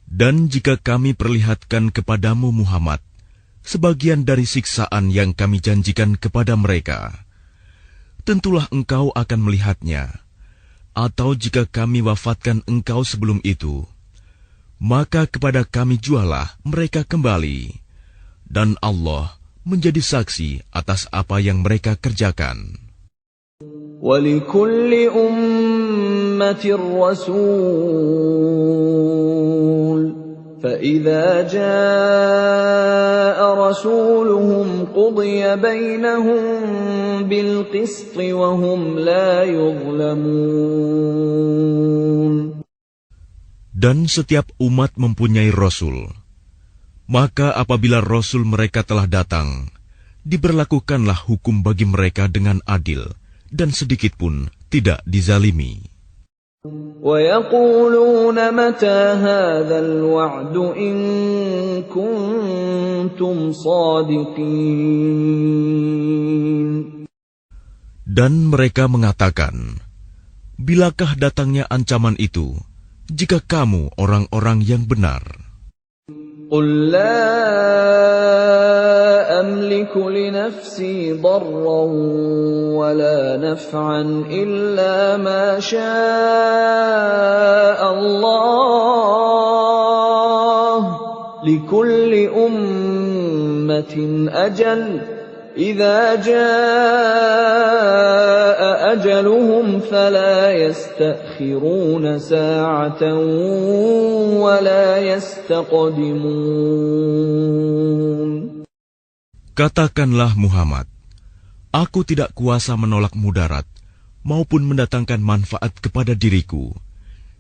Dan jika kami perlihatkan kepadamu Muhammad sebagian dari siksaan yang kami janjikan kepada mereka, tentulah engkau akan melihatnya. Atau jika kami wafatkan engkau sebelum itu, maka kepada kami jualah mereka kembali, dan Allah menjadi saksi atas apa yang mereka kerjakan.
وَلِكُلِّ أُمَّةٍ رَّسُولٌ فَإِذَا جَاءَ رَسُولُهُمْ قُضِيَ بَيْنَهُم بِالْقِسْطِ وَهُمْ لَا يُظْلَمُونَ.
Dan setiap umat mempunyai Rasul. Maka apabila Rasul mereka telah datang, diberlakukanlah hukum bagi mereka dengan adil, dan sedikit pun tidak dizalimi.
وَيَقُولُونَ مَتَى هَذَا الْوَعْدُ إِن كُنتُمْ صَادِقِينَ.
Dan mereka mengatakan, bilakah datangnya ancaman itu, jika kamu orang-orang yang benar?
قُل لَّا أَمْلِكُ لِنَفْسِي ضَرًّا وَلَا نَفْعًا إِلَّا مَا شَاءَ اللَّهُ ۗ لِكُلِّ أُمَّةٍ أَجَلٌ ۖ إِذَا جَاءَ أَجَلُهُمْ فَلَا يَسْتَأْخِرُونَ سَاعَةً وَلَا يَسْتَقْدِمُونَ.
Katakanlah Muhammad, aku tidak kuasa menolak mudarat maupun mendatangkan manfaat kepada diriku,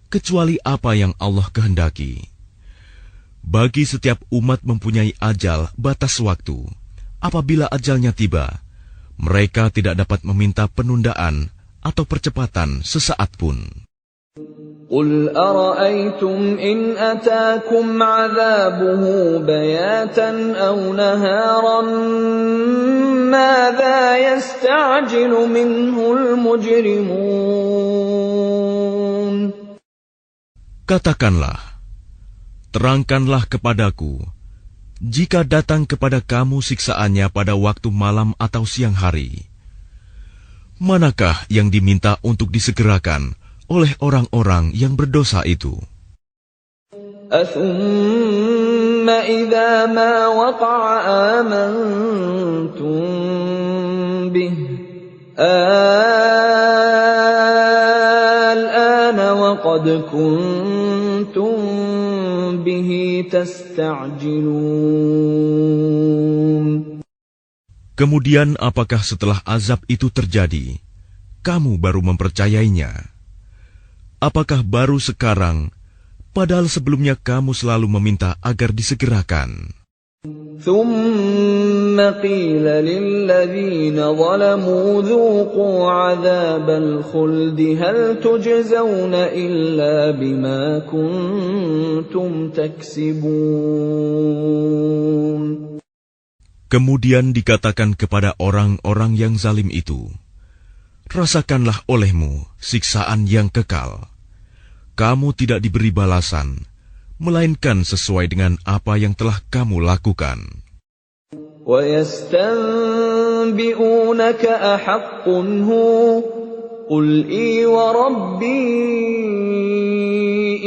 kecuali apa yang Allah kehendaki. Bagi setiap umat mempunyai ajal batas waktu. Apabila ajalnya tiba, mereka tidak dapat meminta penundaan atau percepatan sesaat pun.
قُلْ أَرَأَيْتُمْ إِنْ أَتَاكُمْ عَذَابُهُ بَيَاتًا أَوْ نَهَارًا مَاذَا يَسْتَعْجِلُ مِنْهُ الْمُجْرِمُونَ.
Katakanlah, terangkanlah kepadaku, jika datang kepada kamu siksaannya pada waktu malam atau siang hari, manakah yang diminta untuk disegerakan oleh orang-orang yang berdosa itu?
أَثُمَّ إِذَا مَا وَقَعَ آمَنْتُمْ بِهِ الْآنَ وَقَدْ كُنْتُمْ بِهِ تَسْتَعْجِلُونَ.
Kemudian apakah setelah azab itu terjadi, kamu baru mempercayainya? Apakah baru sekarang, padahal sebelumnya kamu selalu meminta agar disegerakan?
ثُمَّ قِيلَ لِلَّذِينَ ظَلَمُوا ذُوقُوا عَذَابَ الْخُلْدِ هَلْ تُجْزَوْنَ إِلَّا بِمَا كُنتُمْ تَكْسِبُونَ.
Kemudian dikatakan kepada orang-orang yang zalim itu, rasakanlah olehmu siksaan yang kekal. Kamu tidak diberi balasan, melainkan sesuai dengan apa yang telah kamu lakukan.
وَيَسْتَنبِئُونَكَ أَحَقٌّ هُوَ قُلْ إِي وَرَبِّي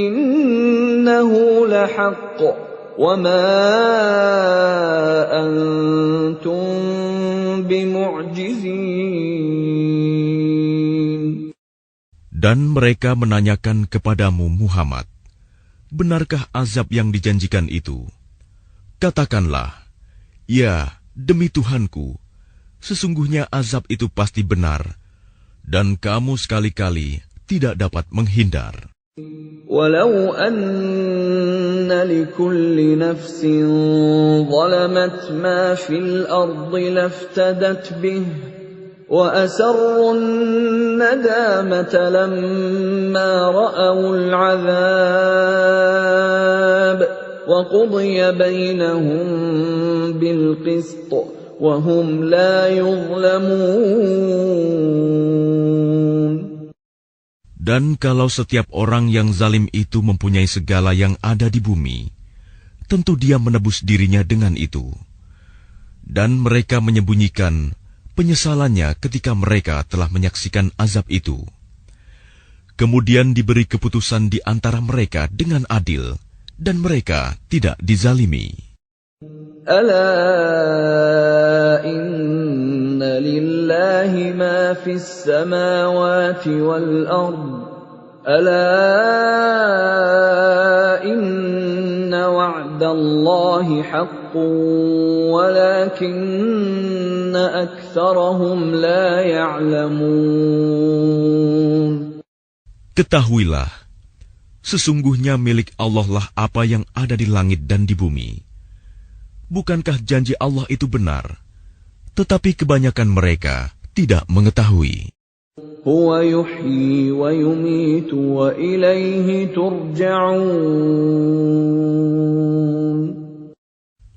إِنَّهُ لَحَقٌّ وَمَا أَنْتُمْ بِمُعْجِزِينَ.
Dan mereka menanyakan kepadamu Muhammad, benarkah azab yang dijanjikan itu? Katakanlah, ya, demi Tuhanku, sesungguhnya azab itu pasti benar, dan kamu sekali-kali tidak dapat menghindar.
وَلَوْ أَنَّ لِكُلِّ نَفْسٍ ظَلَمَتْ مَا فِي الْأَرْضِ لَافْتَدَتْ بِهِ وَأَسَرُّوا النَّدَامَةَ لَمَّا رَأَوُا الْعَذَابَ وَقُضِيَ بَيْنَهُم بِالْقِسْطِ وَهُمْ لَا يُظْلَمُونَ.
Dan kalau setiap orang yang zalim itu mempunyai segala yang ada di bumi, tentu dia menebus dirinya dengan itu. Dan mereka menyembunyikan penyesalannya ketika mereka telah menyaksikan azab itu. Kemudian diberi keputusan di antara mereka dengan adil, dan mereka tidak dizalimi.
ألا إن لله ما في السماوات والأرض ألا إن وعد الله حق ولكن أكثرهم لا يعلمون.
Ketahuilah, sesungguhnya milik Allah lah apa yang ada di langit dan di bumi. Bukankah janji Allah itu benar? Tetapi kebanyakan mereka tidak mengetahui.
Huwa yuhyi wa yumitu wa ilaihi turja'un.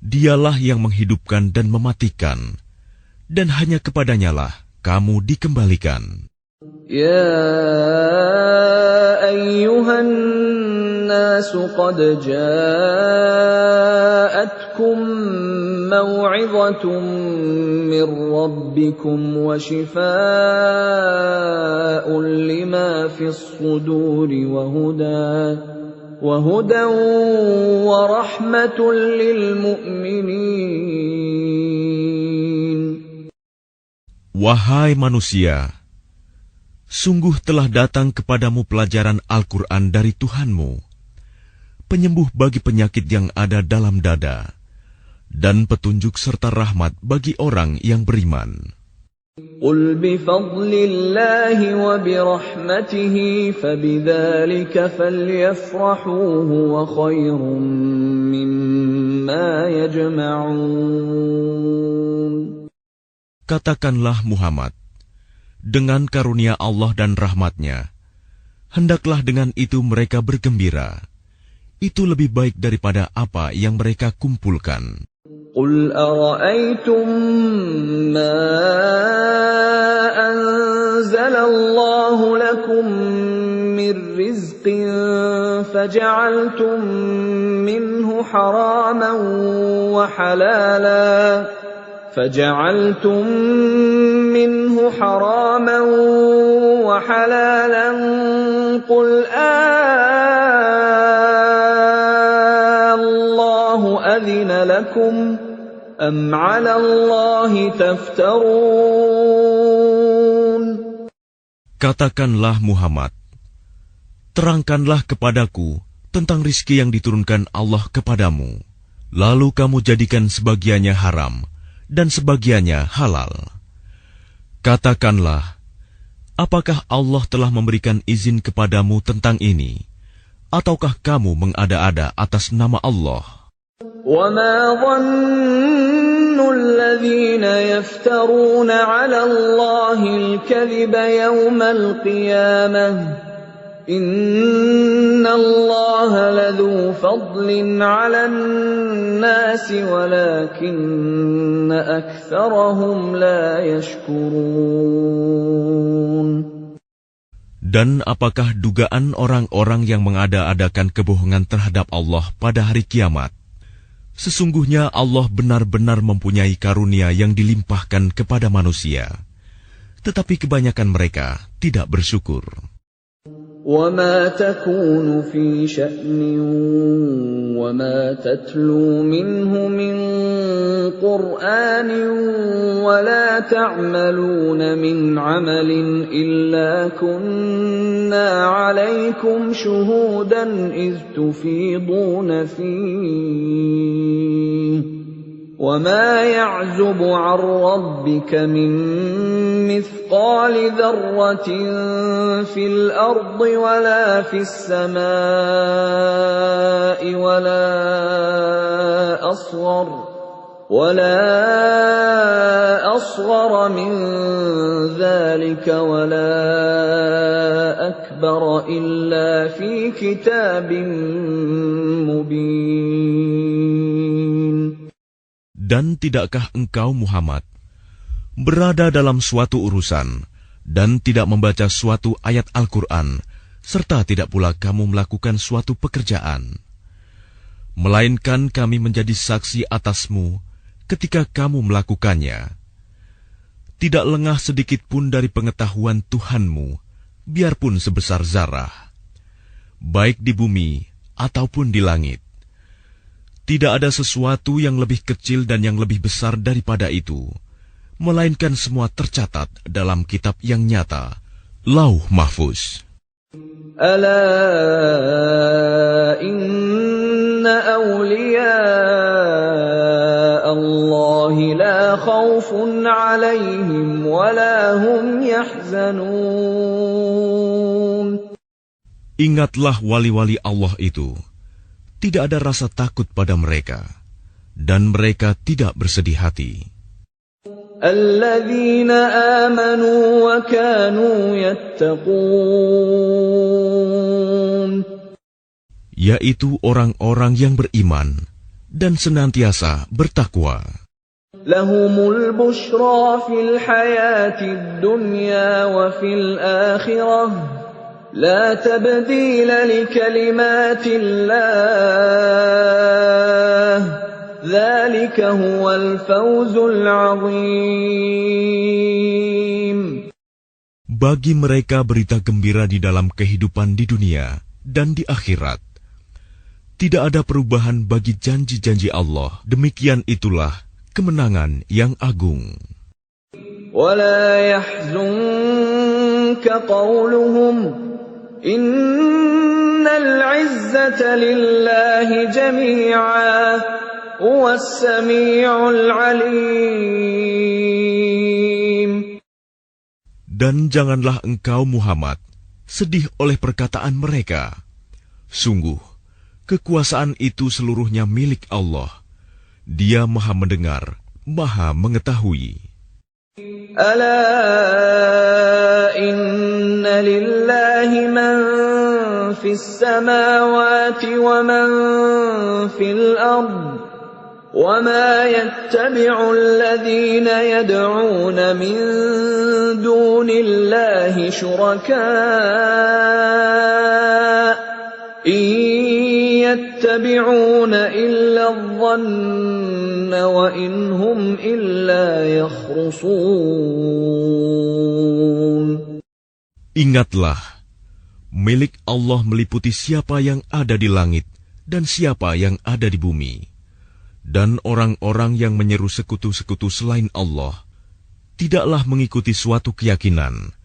Dialah yang menghidupkan dan mematikan, dan hanya kepadanyalah kamu dikembalikan.
Ya ayyuhan nasu qad ja'atkum maw'izatun min rabbikum wa shifaa'un lima fis suduri wa hudan wa rahmatun lil mu'minin.
Wahai manusia, sungguh telah datang kepadamu pelajaran Al-Quran dari Tuhanmu, penyembuh bagi penyakit yang ada dalam dada, dan petunjuk serta rahmat bagi orang yang beriman.
Qul bifadlillahi wa birahmatihi fabidzalika falyafrahu huwa khairum mimma yajma'un.
Katakanlah Muhammad, dengan karunia Allah dan rahmat-Nya, hendaklah dengan itu mereka bergembira. Itu lebih baik daripada apa yang mereka kumpulkan.
Qul ara'aytum ma anzalallahu lakum min rizqin faja'altum minhu haraman wa halalan فجعلتم منه حراما وحلالا قل الله أذن لكم أم على الله تفترون.
Katakanlah Muhammad, terangkanlah kepadaku tentang rizki yang diturunkan Allah kepadamu, lalu kamu jadikan sebagiannya haram dan sebagiannya halal. Katakanlah, apakah Allah telah memberikan izin kepadamu tentang ini, ataukah kamu mengada-ada atas nama Allah?
وَمَا ظَنُّ الَّذِينَ يَفْتَرُونَ عَلَى اللَّهِ الْكَذِبَ يَوْمَ الْقِيَامَةِ إِنَّ اللَّهَ لَذُو فَضْلٍ عَلَى النَّاسِ وَلَكِنَّ أَكْثَرَهُمْ لَا يَشْكُرُونَ.
Dan apakah dugaan orang-orang yang mengada-adakan kebohongan terhadap Allah pada hari kiamat? Sesungguhnya Allah benar-benar mempunyai karunia yang dilimpahkan kepada manusia, tetapi kebanyakan mereka tidak bersyukur.
وَمَا تَكُونُ فِي شَأْنٍ وَمَا تَتْلُو مِنْهُ مِنْ قُرْآنٍ وَلَا تَعْمَلُونَ مِنْ عَمَلٍ إِلَّا كُنَّا عَلَيْكُمْ شُهُودًا إِذْ تُفِيضُونَ فِيهِ وَمَا يَعْزُبُ عَنْ رَبِّكَ مِنْ مِثْقَالِ ذَرَّةٍ فِي الْأَرْضِ وَلَا فِي السَّمَاءِ وَلَا أَصْغَرَ مِنْ ذَلِكَ وَلَا أَكْبَرَ إِلَّا فِي كِتَابٍ مُبِينٍ.
Dan tidakkah engkau Muhammad berada dalam suatu urusan dan tidak membaca suatu ayat Al-Quran, serta tidak pula kamu melakukan suatu pekerjaan, melainkan kami menjadi saksi atasmu ketika kamu melakukannya. Tidak lengah sedikit pun dari pengetahuan Tuhanmu, biarpun sebesar zarah, baik di bumi ataupun di langit. Tidak ada sesuatu yang lebih kecil dan yang lebih besar daripada itu, melainkan semua tercatat dalam kitab yang nyata, Lauh Mahfuz.
Ala inna awliya Allah la khawfun alaihim wa la hum yahzanun.
Ingatlah wali-wali Allah itu. Tidak ada rasa takut pada mereka, dan mereka tidak bersedih hati.
Alladzina amanu wa kanu yattaqun.
Yaitu orang-orang yang beriman dan senantiasa bertakwa.
Lahumul bushra fil hayatid dunya wa fil akhirah. لا تبديل لكلمات الله ذلك هو الفوز العظيم.
Bagi mereka berita gembira di dalam kehidupan di dunia dan di akhirat. Tidak ada perubahan bagi janji-janji Allah. Demikian itulah kemenangan yang agung.
ولا يحزنك قولهم Innal izzata lillahi jami'a huwas sami'ul 'alim.
Dan janganlah engkau Muhammad sedih oleh perkataan mereka. Sungguh, kekuasaan itu seluruhnya milik Allah. Dia Maha mendengar, Maha mengetahui.
Ala inna lillahi man fis samawati wa man fil ard wa ma yattabi'u alladhina yad'una min dunillahi shuraka yattabi'una illa adh-dhanna wa in hum illa yakhrusun.
Ingatlah, milik Allah meliputi siapa yang ada di langit dan siapa yang ada di bumi. Dan orang-orang yang menyeru sekutu-sekutu selain Allah tidaklah mengikuti suatu keyakinan.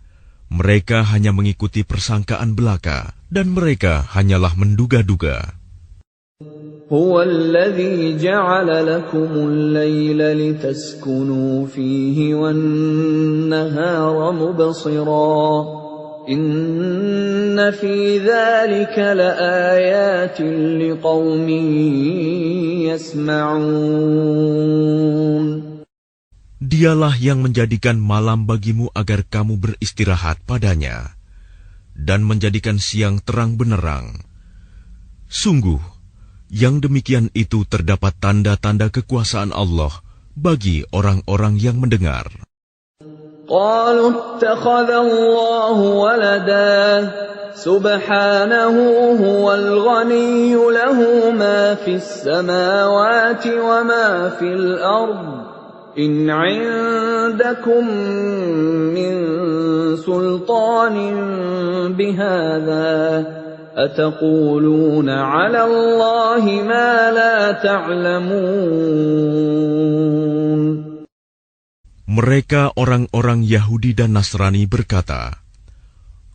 Mereka hanya mengikuti persangkaan belaka, dan mereka hanyalah menduga-duga.
Huwa alladhi ja'ala lakumul layla litaskunu fihi wan nahara mubsira. Inna fi dhalika laayatin liqaumin yasma'un.
Dialah yang menjadikan malam bagimu agar kamu beristirahat padanya, dan menjadikan siang terang benerang. Sungguh, yang demikian itu terdapat tanda-tanda kekuasaan Allah bagi orang-orang yang mendengar.
Qalu ittakhadallahu walada, subhanahu huwal ghaniyyu lahu ma fis samawati wa ma fil ardh. In 'indakum min sultanin bihadza ataquluna 'ala Allahi ma la ta'lamun.
Mereka orang-orang Yahudi dan Nasrani berkata,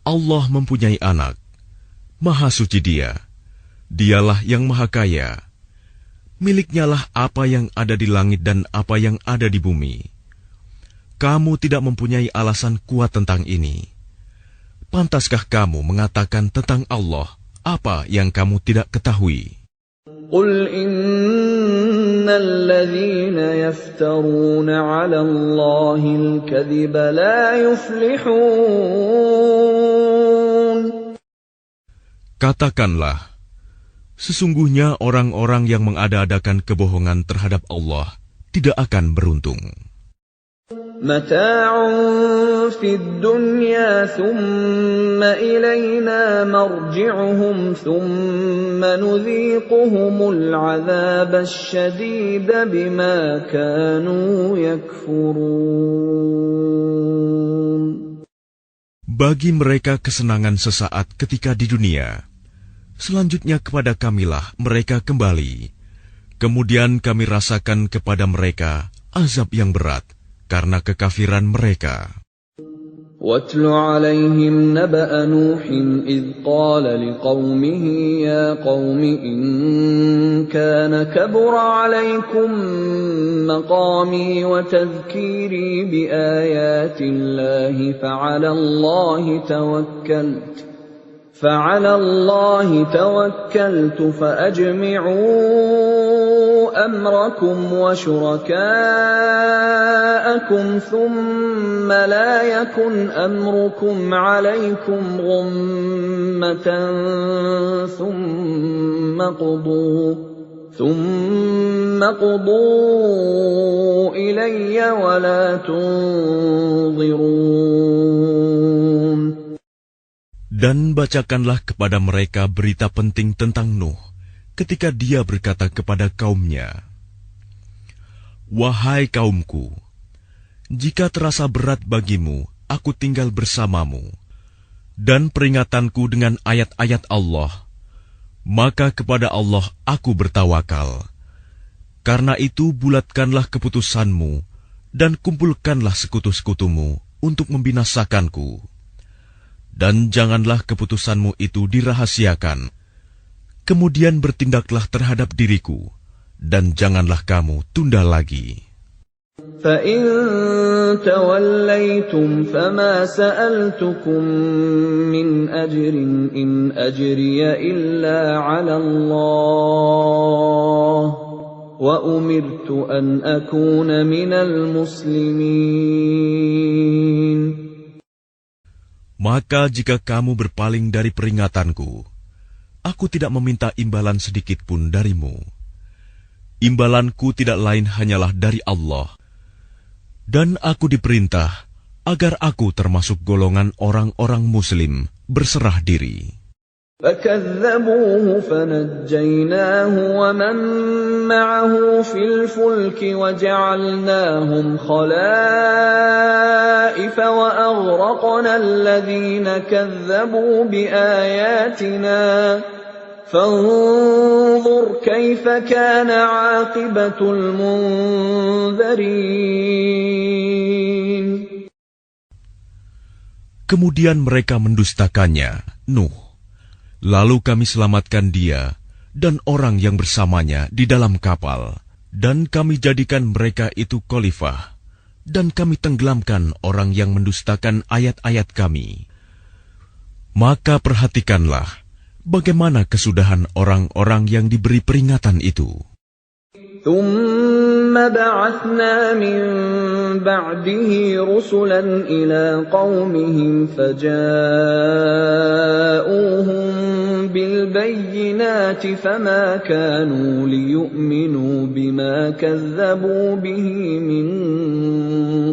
Allah mempunyai anak, Maha suci Dia, Dialah yang Maha Kaya. Miliknya lah apa yang ada di langit dan apa yang ada di bumi. Kamu tidak mempunyai alasan kuat tentang ini. Pantaskah kamu mengatakan tentang Allah apa yang kamu tidak ketahui?
Qul innal ladzina yaftaruna 'ala Allahil kadhiba la yuflihun.
Katakanlah, sesungguhnya orang-orang yang mengada-adakan kebohongan terhadap Allah tidak akan beruntung.
Mata'un fid dunya thumma ilayna marji'uhum thumma nudhiquhumul 'adzabasy syadida bima kanu yakfurun.
Bagi mereka kesenangan sesaat ketika di dunia. Selanjutnya kepada kamilah mereka kembali. Kemudian kami rasakan kepada mereka azab yang berat karena kekafiran mereka.
وَاتْلُ عَلَيْهِمْ نَبَأَ نُوحٍ إِذْ قَالَ لِقَوْمِهِ يَا قَوْمِ إِنْ كَانَ كَبُرَ عَلَيْكُمْ مَقَامِي وَتَذْكِيرِي بِآيَاتِ اللَّهِ فَعَلَى اللَّهِ تَوَكَّلْتُ فَأَجْمِعُوا أَمْرَكُمْ وَشُرَكَاءَكُمْ ثُمَّ لَا يَكُنْ أَمْرُكُمْ عَلَيْكُمْ غُمَّةً ثُمَّ قُضُوا إِلَيَّ وَلَا تُنظِرُونَ.
Dan bacakanlah kepada mereka berita penting tentang Nuh, ketika dia berkata kepada kaumnya, "Wahai kaumku, jika terasa berat bagimu, aku tinggal bersamamu, dan peringatanku dengan ayat-ayat Allah, maka kepada Allah aku bertawakal. Karena itu bulatkanlah keputusanmu, dan kumpulkanlah sekutu-sekutumu untuk membinasakanku. Dan janganlah keputusanmu itu dirahasiakan. Kemudian bertindaklah terhadap diriku, dan janganlah kamu tunda lagi."
فَإِن تَوَلَّيْتُمْ فَمَا سَأَلْتُكُم مِّنْ أَجْرٍ إِنْ أَجْرِيَ إِلَّا عَلَى اللَّهِ وَأُمِرْتُ أَنْ أَكُونَ مِنَ الْمُسْلِمِينَ.
Maka jika kamu berpaling dari peringatanku, aku tidak meminta imbalan sedikit pun darimu. Imbalanku tidak lain hanyalah dari Allah. Dan aku diperintah agar aku termasuk golongan orang-orang Muslim berserah diri.
فَكَذَّبُوهُ فَنَجَّيْنَاهُ وَمَن مَّعَهُ فِي الْفُلْكِ وَجَعَلْنَاهُمْ خَلَائِفَ وَأَغْرَقْنَا الَّذِينَ كَذَّبُوا بِآيَاتِنَا فَانظُرْ كَيْفَ كَانَ عَاقِبَةُ الْمُنذَرِينَ.
Kemudian mereka mendustakannya, Nuh. Lalu kami selamatkan dia dan orang yang bersamanya di dalam kapal, dan kami jadikan mereka itu khalifah, dan kami tenggelamkan orang yang mendustakan ayat-ayat kami. Maka perhatikanlah bagaimana kesudahan orang-orang yang diberi peringatan itu.
ثُمَّ بَعَثْنَا مِن بَعْدِهِ رُسُلًا إِلَىٰ قَوْمِهِمْ فَجَاءُوهُم بِالْبَيِّنَاتِ فَمَا كَانُوا لِيُؤْمِنُوا بِمَا كَذَّبُوا بِهِ مِن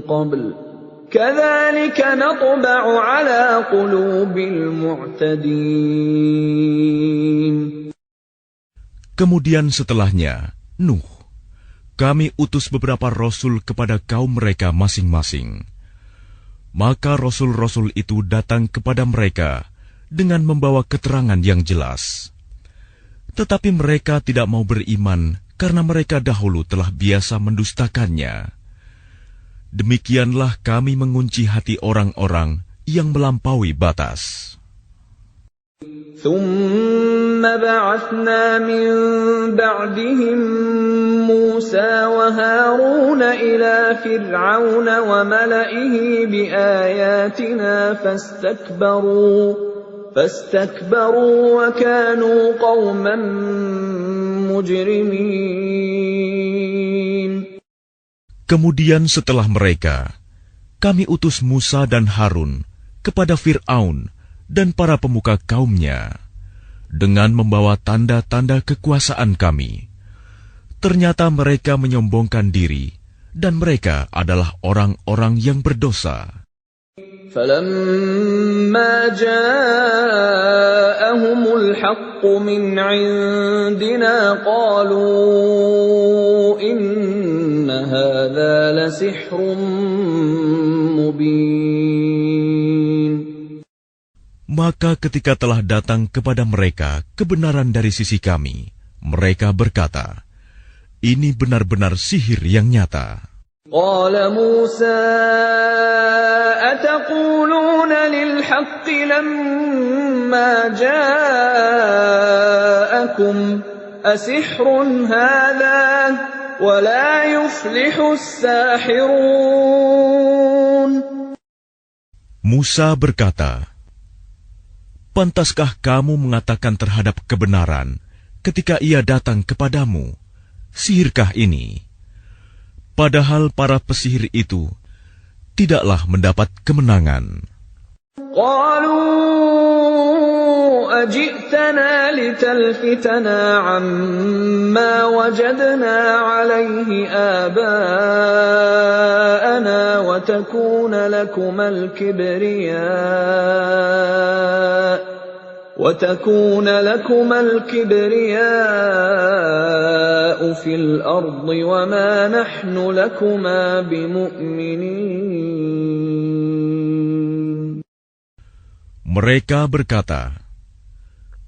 قَبْلُ كَذَلِكَ نَطْبَعُ عَلَىٰ قُلُوبِ الْمُعْتَدِينَ.
Kemudian setelahnya, Nuh, kami utus beberapa rasul kepada kaum mereka masing-masing. Maka rasul-rasul itu datang kepada mereka dengan membawa keterangan yang jelas. Tetapi mereka tidak mau beriman karena mereka dahulu telah biasa mendustakannya. Demikianlah kami mengunci hati orang-orang yang melampaui batas.
ثُمَّ بَعَثْنَا مِن بَعْدِهِم مُّوسَىٰ وَهَارُونَ إِلَىٰ فِرْعَوْنَ وَمَلَئِهِ بِآيَاتِنَا فَاسْتَكْبَرُوا وَكَانُوا قَوْمًا مُجْرِمِينَ.
Kemudian setelah mereka, kami utus Musa dan Harun kepada Fir'aun dan para pemuka kaumnya, dengan membawa tanda-tanda kekuasaan kami. Ternyata mereka menyombongkan diri, dan mereka adalah orang-orang yang berdosa.
فَلَمَّا جَاءَهُمُ الْحَقُّ مِنْ عِندِنَا قَالُوا إِنَّ هَذَا لَسِحْرٌ مُبِينٌ.
Maka ketika telah datang kepada mereka kebenaran dari sisi kami, mereka berkata, ini benar-benar sihir yang nyata.
قال موسى أتقولون للحق لما جاءكم أسحر هذا ولا يفلح الساحرون.
Musa berkata, pantaskah kamu mengatakan terhadap kebenaran ketika ia datang kepadamu, sihirkah ini? Padahal para pesihir itu tidaklah mendapat kemenangan.
قالوا أجئتنا لتلفتنا عما وجدنا عليه آباءنا وتكون لكما الكبرياء في الأرض وما نحن لكما بمؤمنين.
Mereka berkata,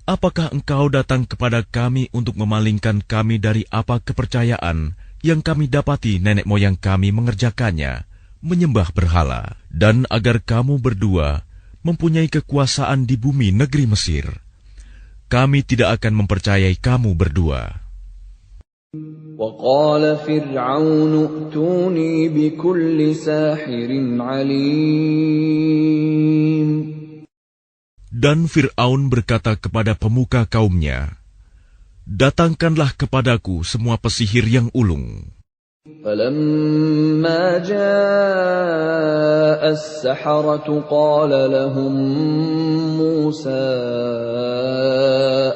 apakah engkau datang kepada kami untuk memalingkan kami dari apa kepercayaan yang kami dapati nenek moyang kami mengerjakannya, menyembah berhala, dan agar kamu berdua mempunyai kekuasaan di bumi negeri Mesir? Kami tidak akan mempercayai kamu berdua.
وقال فرعون ائتوني بكل ساحر عليم.
Dan Fir'aun berkata kepada pemuka kaumnya, datangkanlah kepadaku semua pesihir yang ulung.
فلما جاء السحرة قال لهم موسى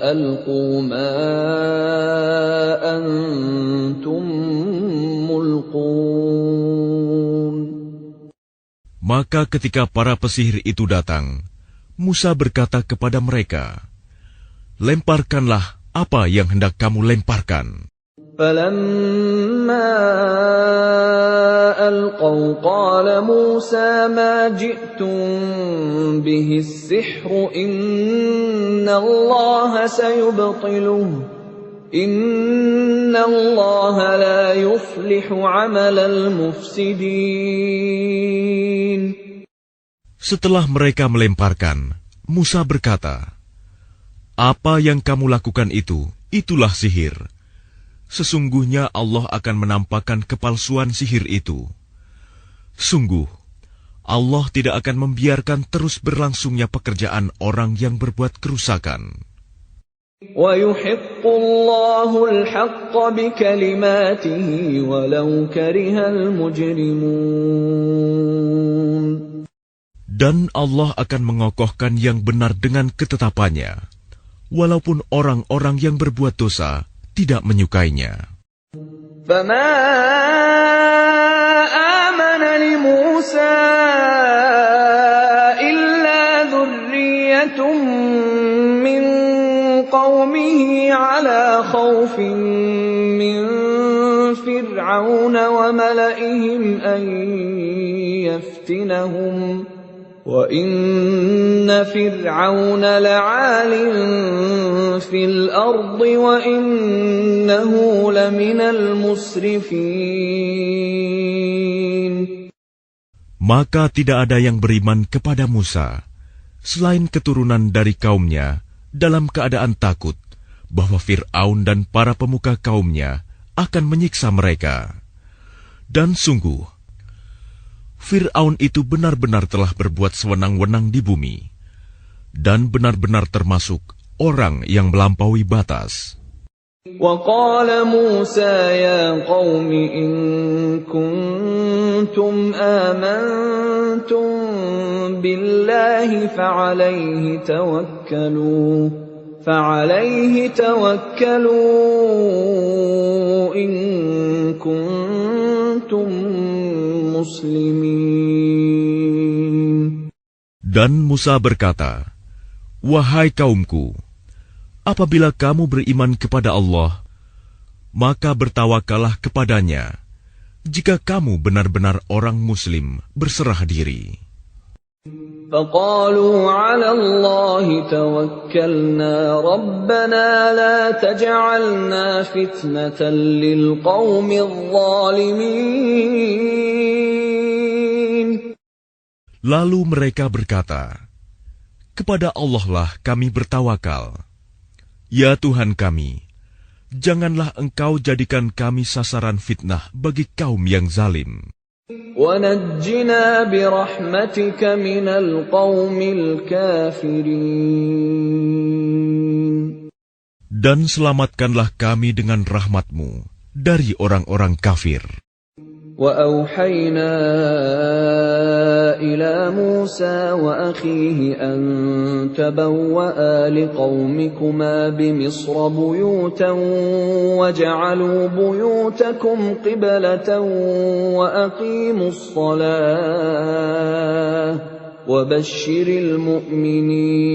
ألقوا ما أنتم ملقون.
Maka ketika para pesihir itu datang, Musa berkata kepada mereka, lemparkanlah apa yang hendak kamu lemparkan.
فلما ألقوا قال موسى ما جئتم به السحر إن الله سيبطله إن الله لا يفلح عمل المفسدين.
Setelah mereka melemparkan, Musa berkata, apa yang kamu lakukan itu, itulah sihir. Sesungguhnya Allah akan menampakkan kepalsuan sihir itu. Sungguh, Allah tidak akan membiarkan terus berlangsungnya pekerjaan orang yang berbuat kerusakan.
وَيُحِقُّ اللَّهُ الْحَقَّ بِكَلِمَاتِهِ وَلَوْ كَرِهَ الْمُجْرِمُونَ.
Dan Allah akan mengokohkan yang benar dengan ketetapannya, walaupun orang-orang yang berbuat dosa tidak menyukainya.
فَمَا آمَنَ لِمُوسَى إِلَّا ذُرِّيَّةٌ مِّن قَوْمِهِ عَلَى خَوْفٍ مِّن فِرْعَوْنَ وَمَلَئِهِمْ أَن يَفْتِنَهُمْ وَإِنَّ فِرْعَوْنَ لَعَالٍ فِي الْأَرْضِ وَإِنَّهُ لَمِنَ الْمُسْرِفِينَ.
Maka tidak ada yang beriman kepada Musa, selain keturunan dari kaumnya, dalam keadaan takut bahwa Fir'aun dan para pemuka kaumnya akan menyiksa mereka. Dan sungguh, Fir'aun itu benar-benar telah berbuat sewenang-wenang di bumi, dan benar-benar termasuk orang yang melampaui batas.
وَقَالَ مُوسَى يَا قَوْمِ إِن كُنتُمْ آمَنتُم بِاللَّهِ فَعَلَيْهِ تَوَكَّلُوا إِن كُنتُم muslimin.
Dan Musa berkata, wahai kaumku, apabila kamu beriman kepada Allah, maka bertawakallah kepadanya, jika kamu benar-benar orang muslim berserah diri.
فقالوا على الله توكلنا ربنا لا تجعلنا فتنة للقوم الظالمين.
Lalu mereka berkata, kepada Allah lah kami bertawakal. Ya Tuhan kami, janganlah Engkau jadikan kami sasaran fitnah bagi kaum yang zalim.
وَنَجِّنَا بِرَحْمَتِكَ مِنَ الْقَوْمِ الْكَافِرِينَ.
Dan selamatkanlah kami dengan rahmat-Mu dari orang-orang kafir.
وَأَوْحَيْنَا إِلَى مُوسَى وَأَخِيهِ أَن تَبَوَّآ لِقَوْمِكُمَا بِمِصْرَ بُيُوتًا وَاجْعَلُوا بُيُوتَكُمْ قِبْلَةً وَأَقِيمُوا الصَّلَاةَ وَبَشِّرِ الْمُؤْمِنِينَ.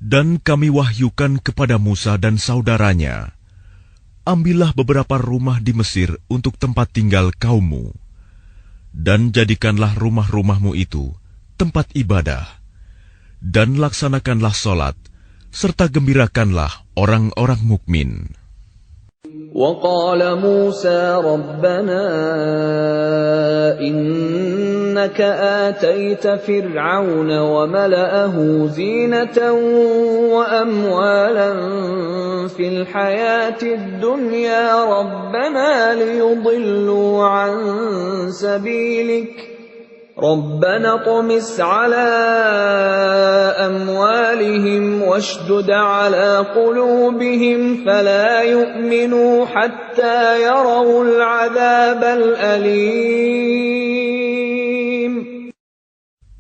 Dan kami wahyukan kepada Musa dan saudaranya, ambillah beberapa rumah di Mesir untuk tempat tinggal kaummu, dan jadikanlah rumah-rumahmu itu tempat ibadah, dan laksanakanlah solat, serta gembirakanlah orang-orang mukmin.
وقال موسى ربنا إنك آتيت فرعون وملأه زينة وأموالا في الحياة الدنيا ربنا ليضلوا عن سبيلك ربنا اطمس على أموالهم واشدد على قلوبهم فلا يؤمنوا حتى يروا العذاب الأليم.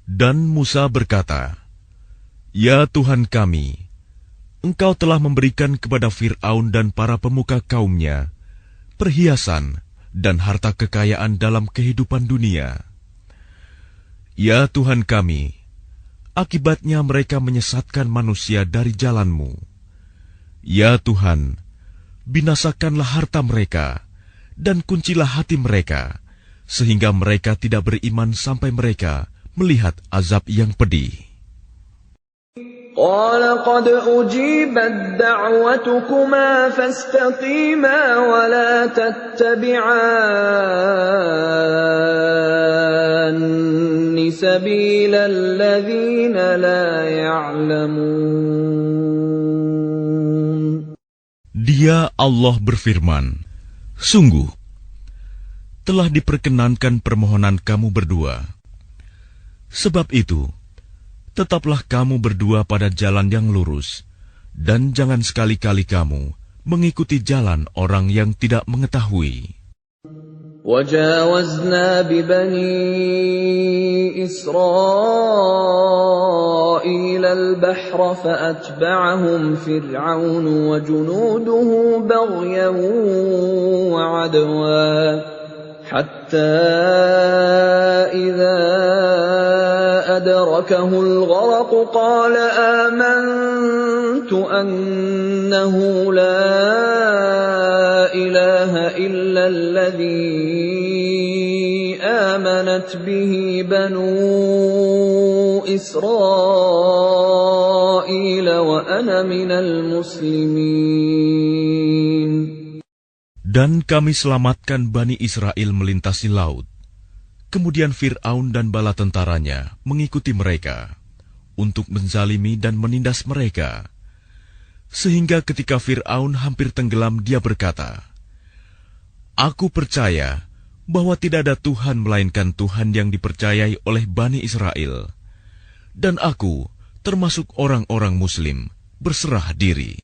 Dan Musa berkata, Ya Tuhan kami, Engkau telah memberikan kepada Fir'aun dan para pemuka kaumnya perhiasan dan harta kekayaan dalam kehidupan dunia. Ya Tuhan kami, akibatnya mereka menyesatkan manusia dari jalan-Mu. Ya Tuhan, binasakanlah harta mereka dan kuncilah hati mereka, sehingga mereka tidak beriman sampai mereka melihat azab yang pedih.
قال قد أجيبت دعوتكما فاستقيما ولا تتبعان سبيل الذين لا يعلمون.
Dia Allah berfirman, sungguh, telah diperkenankan permohonan kamu berdua. Sebab itu, tetaplah kamu berdua pada jalan yang lurus, dan jangan sekali-kali kamu mengikuti jalan orang yang tidak mengetahui.
وَجَاوَزْنَا بِبَنِي إِسْرَائِيلَ الْبَحْرَ فَأَتْبَعَهُمْ فِرْعَوْنُ وَجُنُودُهُ بَغْيًا وَعَدْوًا حَتَّى إِذَا أدركه الغرق قال آمنت أنه لا إله إلا الذي آمنت به بنو إسرائيل وأنا من المسلمين.
Dan kami selamatkan Bani Israel melintasi laut. Kemudian Fir'aun dan bala tentaranya mengikuti mereka untuk menzalimi dan menindas mereka. Sehingga ketika Fir'aun hampir tenggelam, dia berkata, Aku percaya bahwa tidak ada Tuhan melainkan Tuhan yang dipercayai oleh Bani Israel. Dan aku termasuk orang-orang Muslim berserah diri.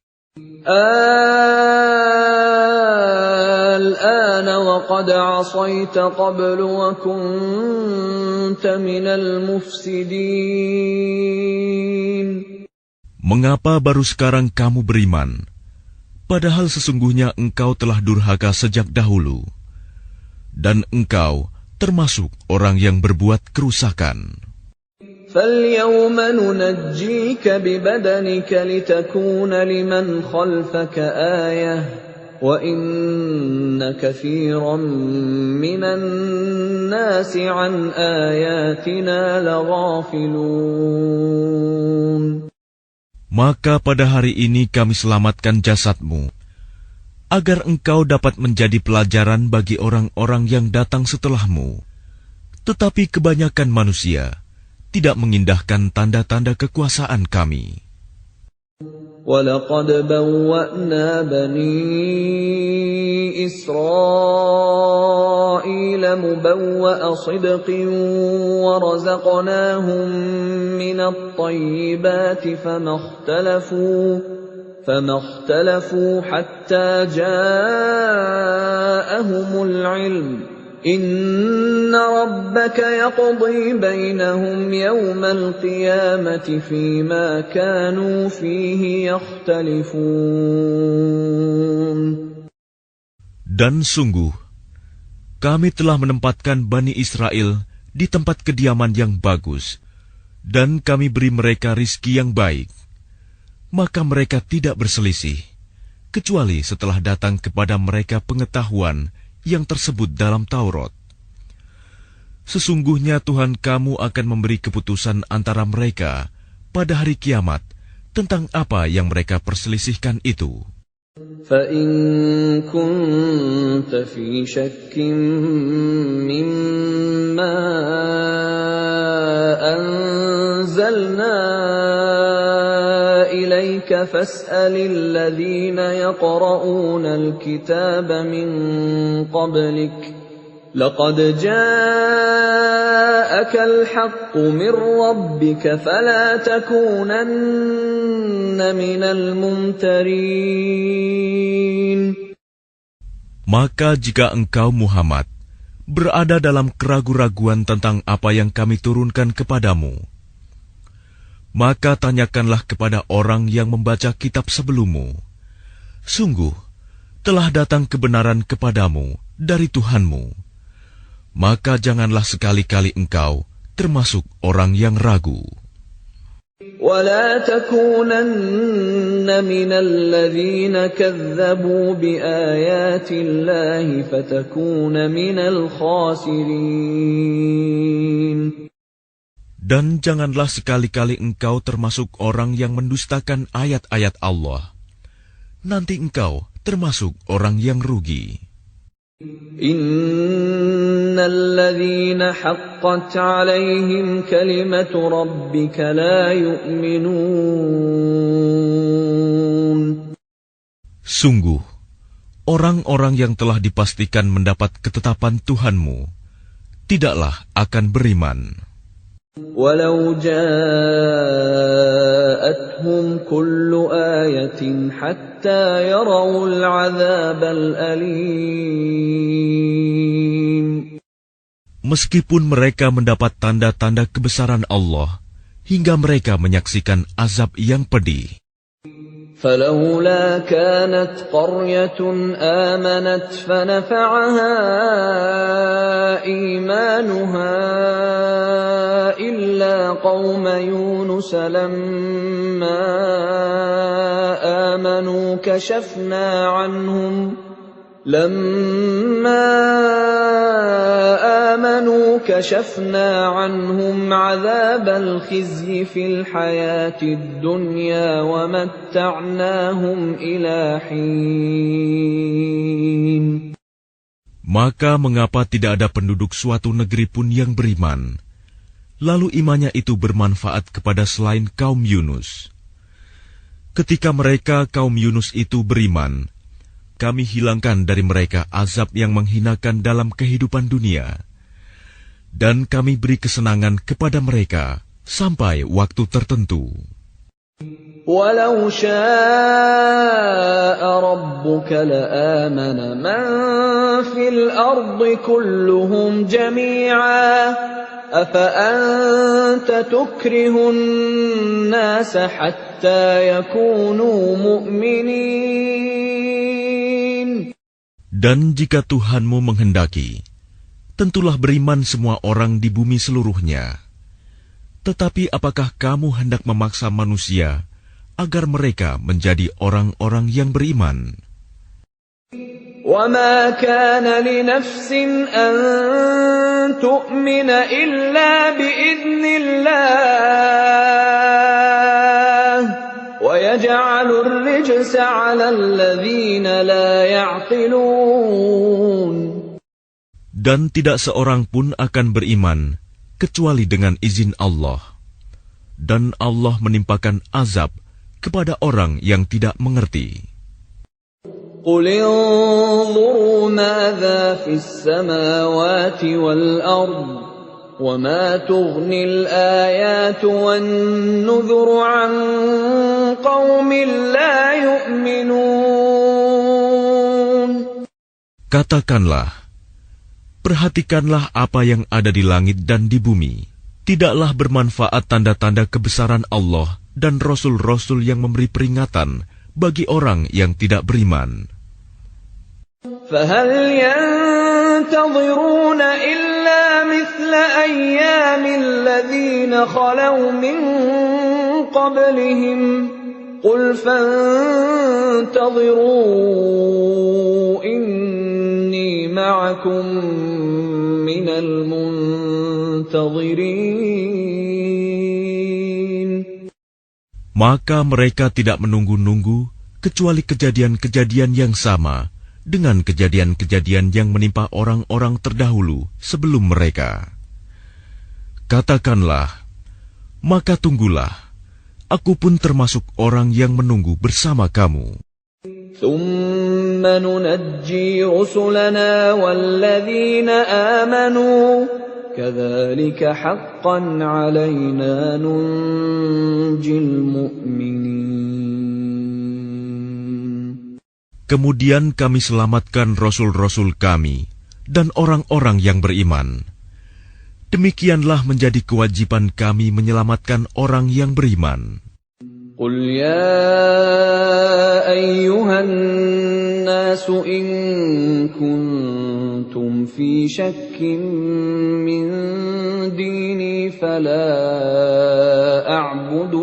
الآن وقد عصيت قبل وكنت من المفسدين.
Mengapa baru sekarang kamu beriman, padahal sesungguhnya engkau telah durhaka sejak dahulu, dan engkau termasuk orang yang berbuat kerusakan.
فَالْيَوْمَ نُنَجِّيكَ بِبَدَنِكَ لِتَكُونَ لِمَنْ خَلْفَكَ آيَةً وَإِنَّ كَثِيرًا مِّنَ النَّاسِ عَنْ آيَاتِنَا لَغَافِلُونَ.
Maka pada hari ini kami selamatkan jasadmu, agar engkau dapat menjadi pelajaran bagi orang-orang yang datang setelahmu. Tetapi kebanyakan manusia tidak mengindahkan tanda-tanda kekuasaan kami.
وَلَقَدْ بَوَّأْنَا بَنِي إِسْرَائِيلَ مُبَوَّأَ صِدْقٍ وَرَزَقْنَاهُم مِّنَ الطَّيِّبَاتِ فَمَا اخْتَلَفُوا حَتَّىٰ جَاءَهُمُ الْعِلْمُ إِنَّ رَبَّكَ يَقْضِي بَيْنَهُمْ يَوْمَ الْقِيَامَةِ فِيمَا كَانُوا فِيهِ يَخْتَلِفُونَ.
Dan sungguh, kami telah menempatkan Bani Israel di tempat kediaman yang bagus, dan kami beri mereka rizki yang baik. Maka mereka tidak berselisih, kecuali setelah datang kepada mereka pengetahuan yang tersebut dalam Taurat. Sesungguhnya Tuhan kamu akan memberi keputusan antara mereka pada hari kiamat tentang apa yang mereka perselisihkan itu.
فَإِن كُنتَ فِي شَكٍّ مِّمَّا أَنزَلْنَا إِلَيْكَ فَاسْأَلِ الَّذِينَ يَقْرَؤُونَ الْكِتَابَ مِن قَبْلِكَ لَقَدْ جَاءَكَ الْحَقُّ مِن رَّبِّكَ فَلَا تَكُونَنَّ مِنَ الْمُمْتَرِينَ.
Maka jika engkau Muhammad berada dalam keraguan-raguan tentang apa yang kami turunkan kepadamu, maka tanyakanlah kepada orang yang membaca kitab sebelummu. Sungguh, telah datang kebenaran kepadamu dari Tuhanmu. Maka janganlah sekali-kali engkau termasuk orang yang ragu.
وَلَا تَكُونَنَّ مِنَ الَّذِينَ كَذَّبُوا بِآيَاتِ اللَّهِ فَتَكُونَ مِنَ الْخَاسِرِينَ.
Dan janganlah sekali-kali engkau termasuk orang yang mendustakan ayat-ayat Allah. Nanti engkau termasuk orang yang rugi.
Innal ladzina haqqat 'alaihim kalimatu rabbika la yu'minun.
Sungguh, orang-orang yang telah dipastikan mendapat ketetapan Tuhanmu tidaklah akan beriman.
Walau ja'atuhum kullu ayatin hatta yarawul 'adzabal alim.
Meskipun mereka mendapat tanda-tanda kebesaran Allah hingga mereka menyaksikan azab yang pedih.
فلولا كانت قرية آمنت فنفعها إيمانها إلا قوم يونس لما آمنوا كشفنا عنهم عذاب الخزي في الحياة الدنيا ومتعناهم إلى حين.
Maka mengapa tidak ada penduduk suatu negeri pun yang beriman, lalu imannya itu bermanfaat kepada selain kaum Yunus? Ketika mereka kaum Yunus itu beriman, kami hilangkan dari mereka azab yang menghinakan dalam kehidupan dunia, dan kami beri kesenangan kepada mereka sampai waktu tertentu.
Walau syaa rabbuka la'amana man fil ardi kulluhum jami'a afa anta tukrihun nasa hatta yakunu mu'minin. Dan
jika Tuhanmu menghendaki, tentulah beriman semua orang di bumi seluruhnya. Tetapi apakah kamu hendak memaksa manusia agar mereka menjadi orang-orang yang beriman?
وَمَا كَانَ لِنَفْسٍ أَن تُؤْمِنَ إِلَّا بِإِذْنِ اللَّهِ وَيَجْعَلُ الرِّجْسَ عَلَى الَّذِينَ لَا يَعْقِلُونَ.
Dan tidak seorang pun akan beriman kecuali dengan izin Allah. Dan Allah menimpakan azab kepada orang yang tidak mengerti.
قُلِ انظُرُوا مَاذَا فِي السَّمَاوَاتِ وَالْأَرْضِ وَمَا تُغْنِي الْآيَاتُ وَالنُّذُرُ عَن قَوْمٍ لَّا يُؤْمِنُونَ.
Katakanlah, perhatikanlah apa yang ada di langit dan di bumi. Tidaklah bermanfaat tanda-tanda kebesaran Allah dan rasul-rasul yang memberi peringatan bagi orang yang tidak beriman.
فَهَلْ يَنتَظِرُونَ إِلَّا مِثْلَ أَيَّامِ الَّذِينَ خَلَوْا مِن قَبْلِهِمْ قُلْ فَانتَظِرُوا إِنِّي مَعَكُم مِّنَ الْمُنتَظِرِينَ.
Maka mereka tidak menunggu-nunggu kecuali kejadian-kejadian yang sama dengan kejadian-kejadian yang menimpa orang-orang terdahulu sebelum mereka. Katakanlah, maka tunggulah, aku pun termasuk orang yang menunggu bersama kamu.
ثُمَّ نُنَجِّي رُسُلَنَا وَالَّذِينَ آمَنُوا كَذَلِكَ حَقًّا عَلَيْنَا نُنْجِي الْمُؤْمِنِينَ.
Kemudian kami selamatkan rasul-rasul kami dan orang-orang yang beriman. Demikianlah menjadi kewajiban kami menyelamatkan orang yang beriman.
قُلْ يَا أَيُّهَا النَّاسُ إِن كُنتُمْ فِي شَكٍّ مِّن دِينِي فَلَا أَعْبُدُ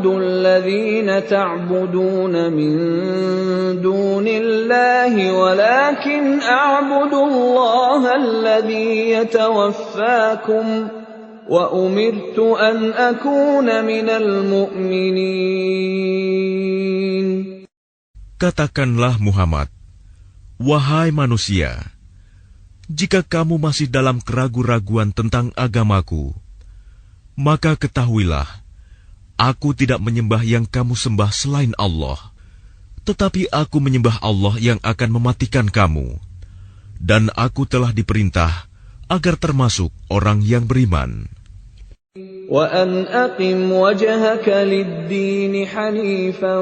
الَّذِينَ تَعْبُدُونَ مِن دُونِ اللَّهِ وَلَكِنْ أَعْبُدُ اللَّهَ الَّذِي يَتَوَفَّاكُمْ وَأُمِرْتُ أَنْ أَكُونَ مِنَ الْمُؤْمِنِينَ.
Katakanlah Muhammad, wahai manusia, jika kamu masih dalam keraguan-raguan tentang agamaku, maka ketahuilah, aku tidak menyembah yang kamu sembah selain Allah, tetapi aku menyembah Allah yang akan mematikan kamu, dan aku telah diperintah agar termasuk orang yang beriman.
وَأَنْ أَقِمْ وَجْهَكَ لِلدِّينِ حَنِيفًا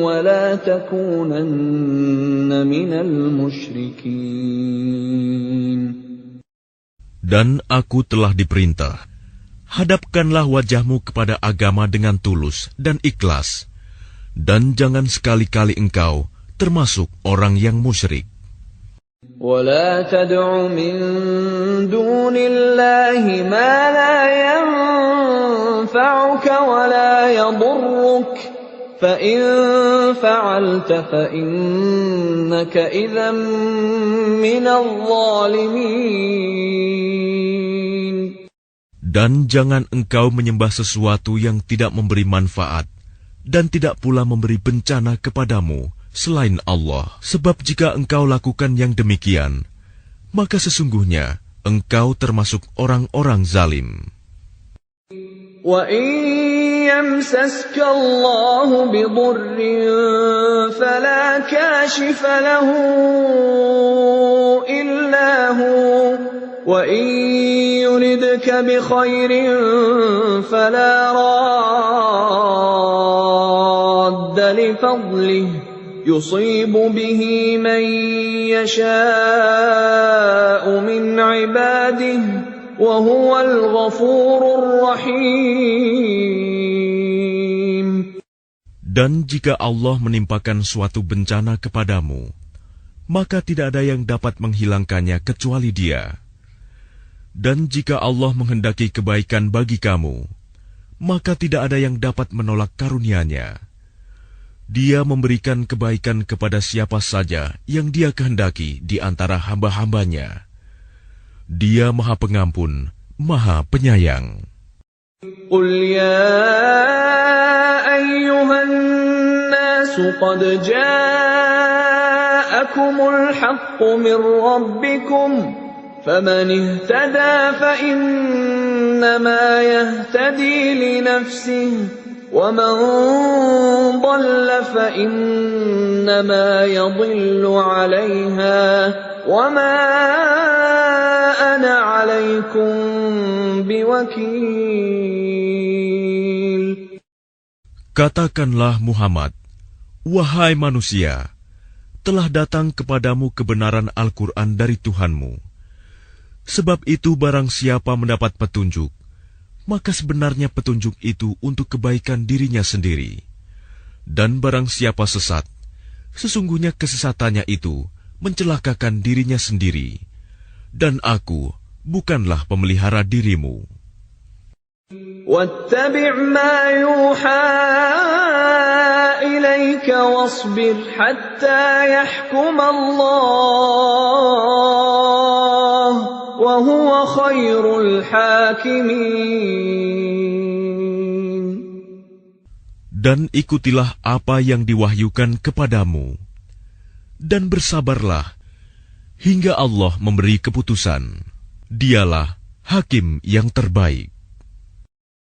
وَلَا تَكُونَنَّ مِنَ الْمُشْرِكِينَ.
Dan aku telah diperintah, hadapkanlah wajahmu kepada agama dengan tulus dan ikhlas, dan jangan sekali-kali engkau termasuk orang yang musyrik.
وَلَا تَدْعُ مِن دُونِ اللَّهِ مَا لَا يَنفَعُكَ وَلَا يَضُرُّكَ فَإِن فَعَلْتَ فَإِنَّكَ إِذًا مِّنَ الظَّالِمِينَ.
Dan jangan engkau menyembah sesuatu yang tidak memberi manfaat dan tidak pula memberi bencana kepadamu selain Allah. Sebab jika engkau lakukan yang demikian, maka sesungguhnya engkau termasuk orang-orang zalim.
وَإِن يَمْسَسْكَ اللَّهُ بِضُرٍّ فَلَا كَاشِفَ لَهُ إِلَّا هُوَ وَإِن يُرِدْكَ بِخَيْرٍ فَلَا رَادَّ لِفَضْلِهِ يُصِيبُ بِهِ مَن يَشَاءُ مِنْ عِبَادِهِ وَهُوَ الْغَفُورُ الرَّحِيمُ.
Dan jika Allah menimpakan suatu bencana kepadamu, maka tidak ada yang dapat menghilangkannya kecuali Dia. Dan jika Allah menghendaki kebaikan bagi kamu, maka tidak ada yang dapat menolak karunia-Nya. Dia memberikan kebaikan kepada siapa saja yang Dia kehendaki di antara hamba-hambanya. Dia Maha Pengampun, Maha Penyayang.
قل يا أيها الناس قد جاءكم الحق من ربكم فمن اهتدى فإنما يهتدي لنفسه ومن ضل فإنما يضل عليها وما أنا عليكم بوكيل.
Katakanlah Muhammad, wahai manusia, telah datang kepadamu kebenaran Al-Quran dari Tuhanmu. Sebab itu barang siapa mendapat petunjuk, maka sebenarnya petunjuk itu untuk kebaikan dirinya sendiri. Dan barang siapa sesat, sesungguhnya kesesatannya itu mencelakakan dirinya sendiri. Dan aku bukanlah pemelihara dirimu.
واتبع ما يوحى إليك واصبر حتى يحكم الله وهو خير الحاكمين.
Dan ikutilah apa yang diwahyukan kepadamu, dan bersabarlah hingga Allah memberi keputusan. Dialah Hakim yang terbaik.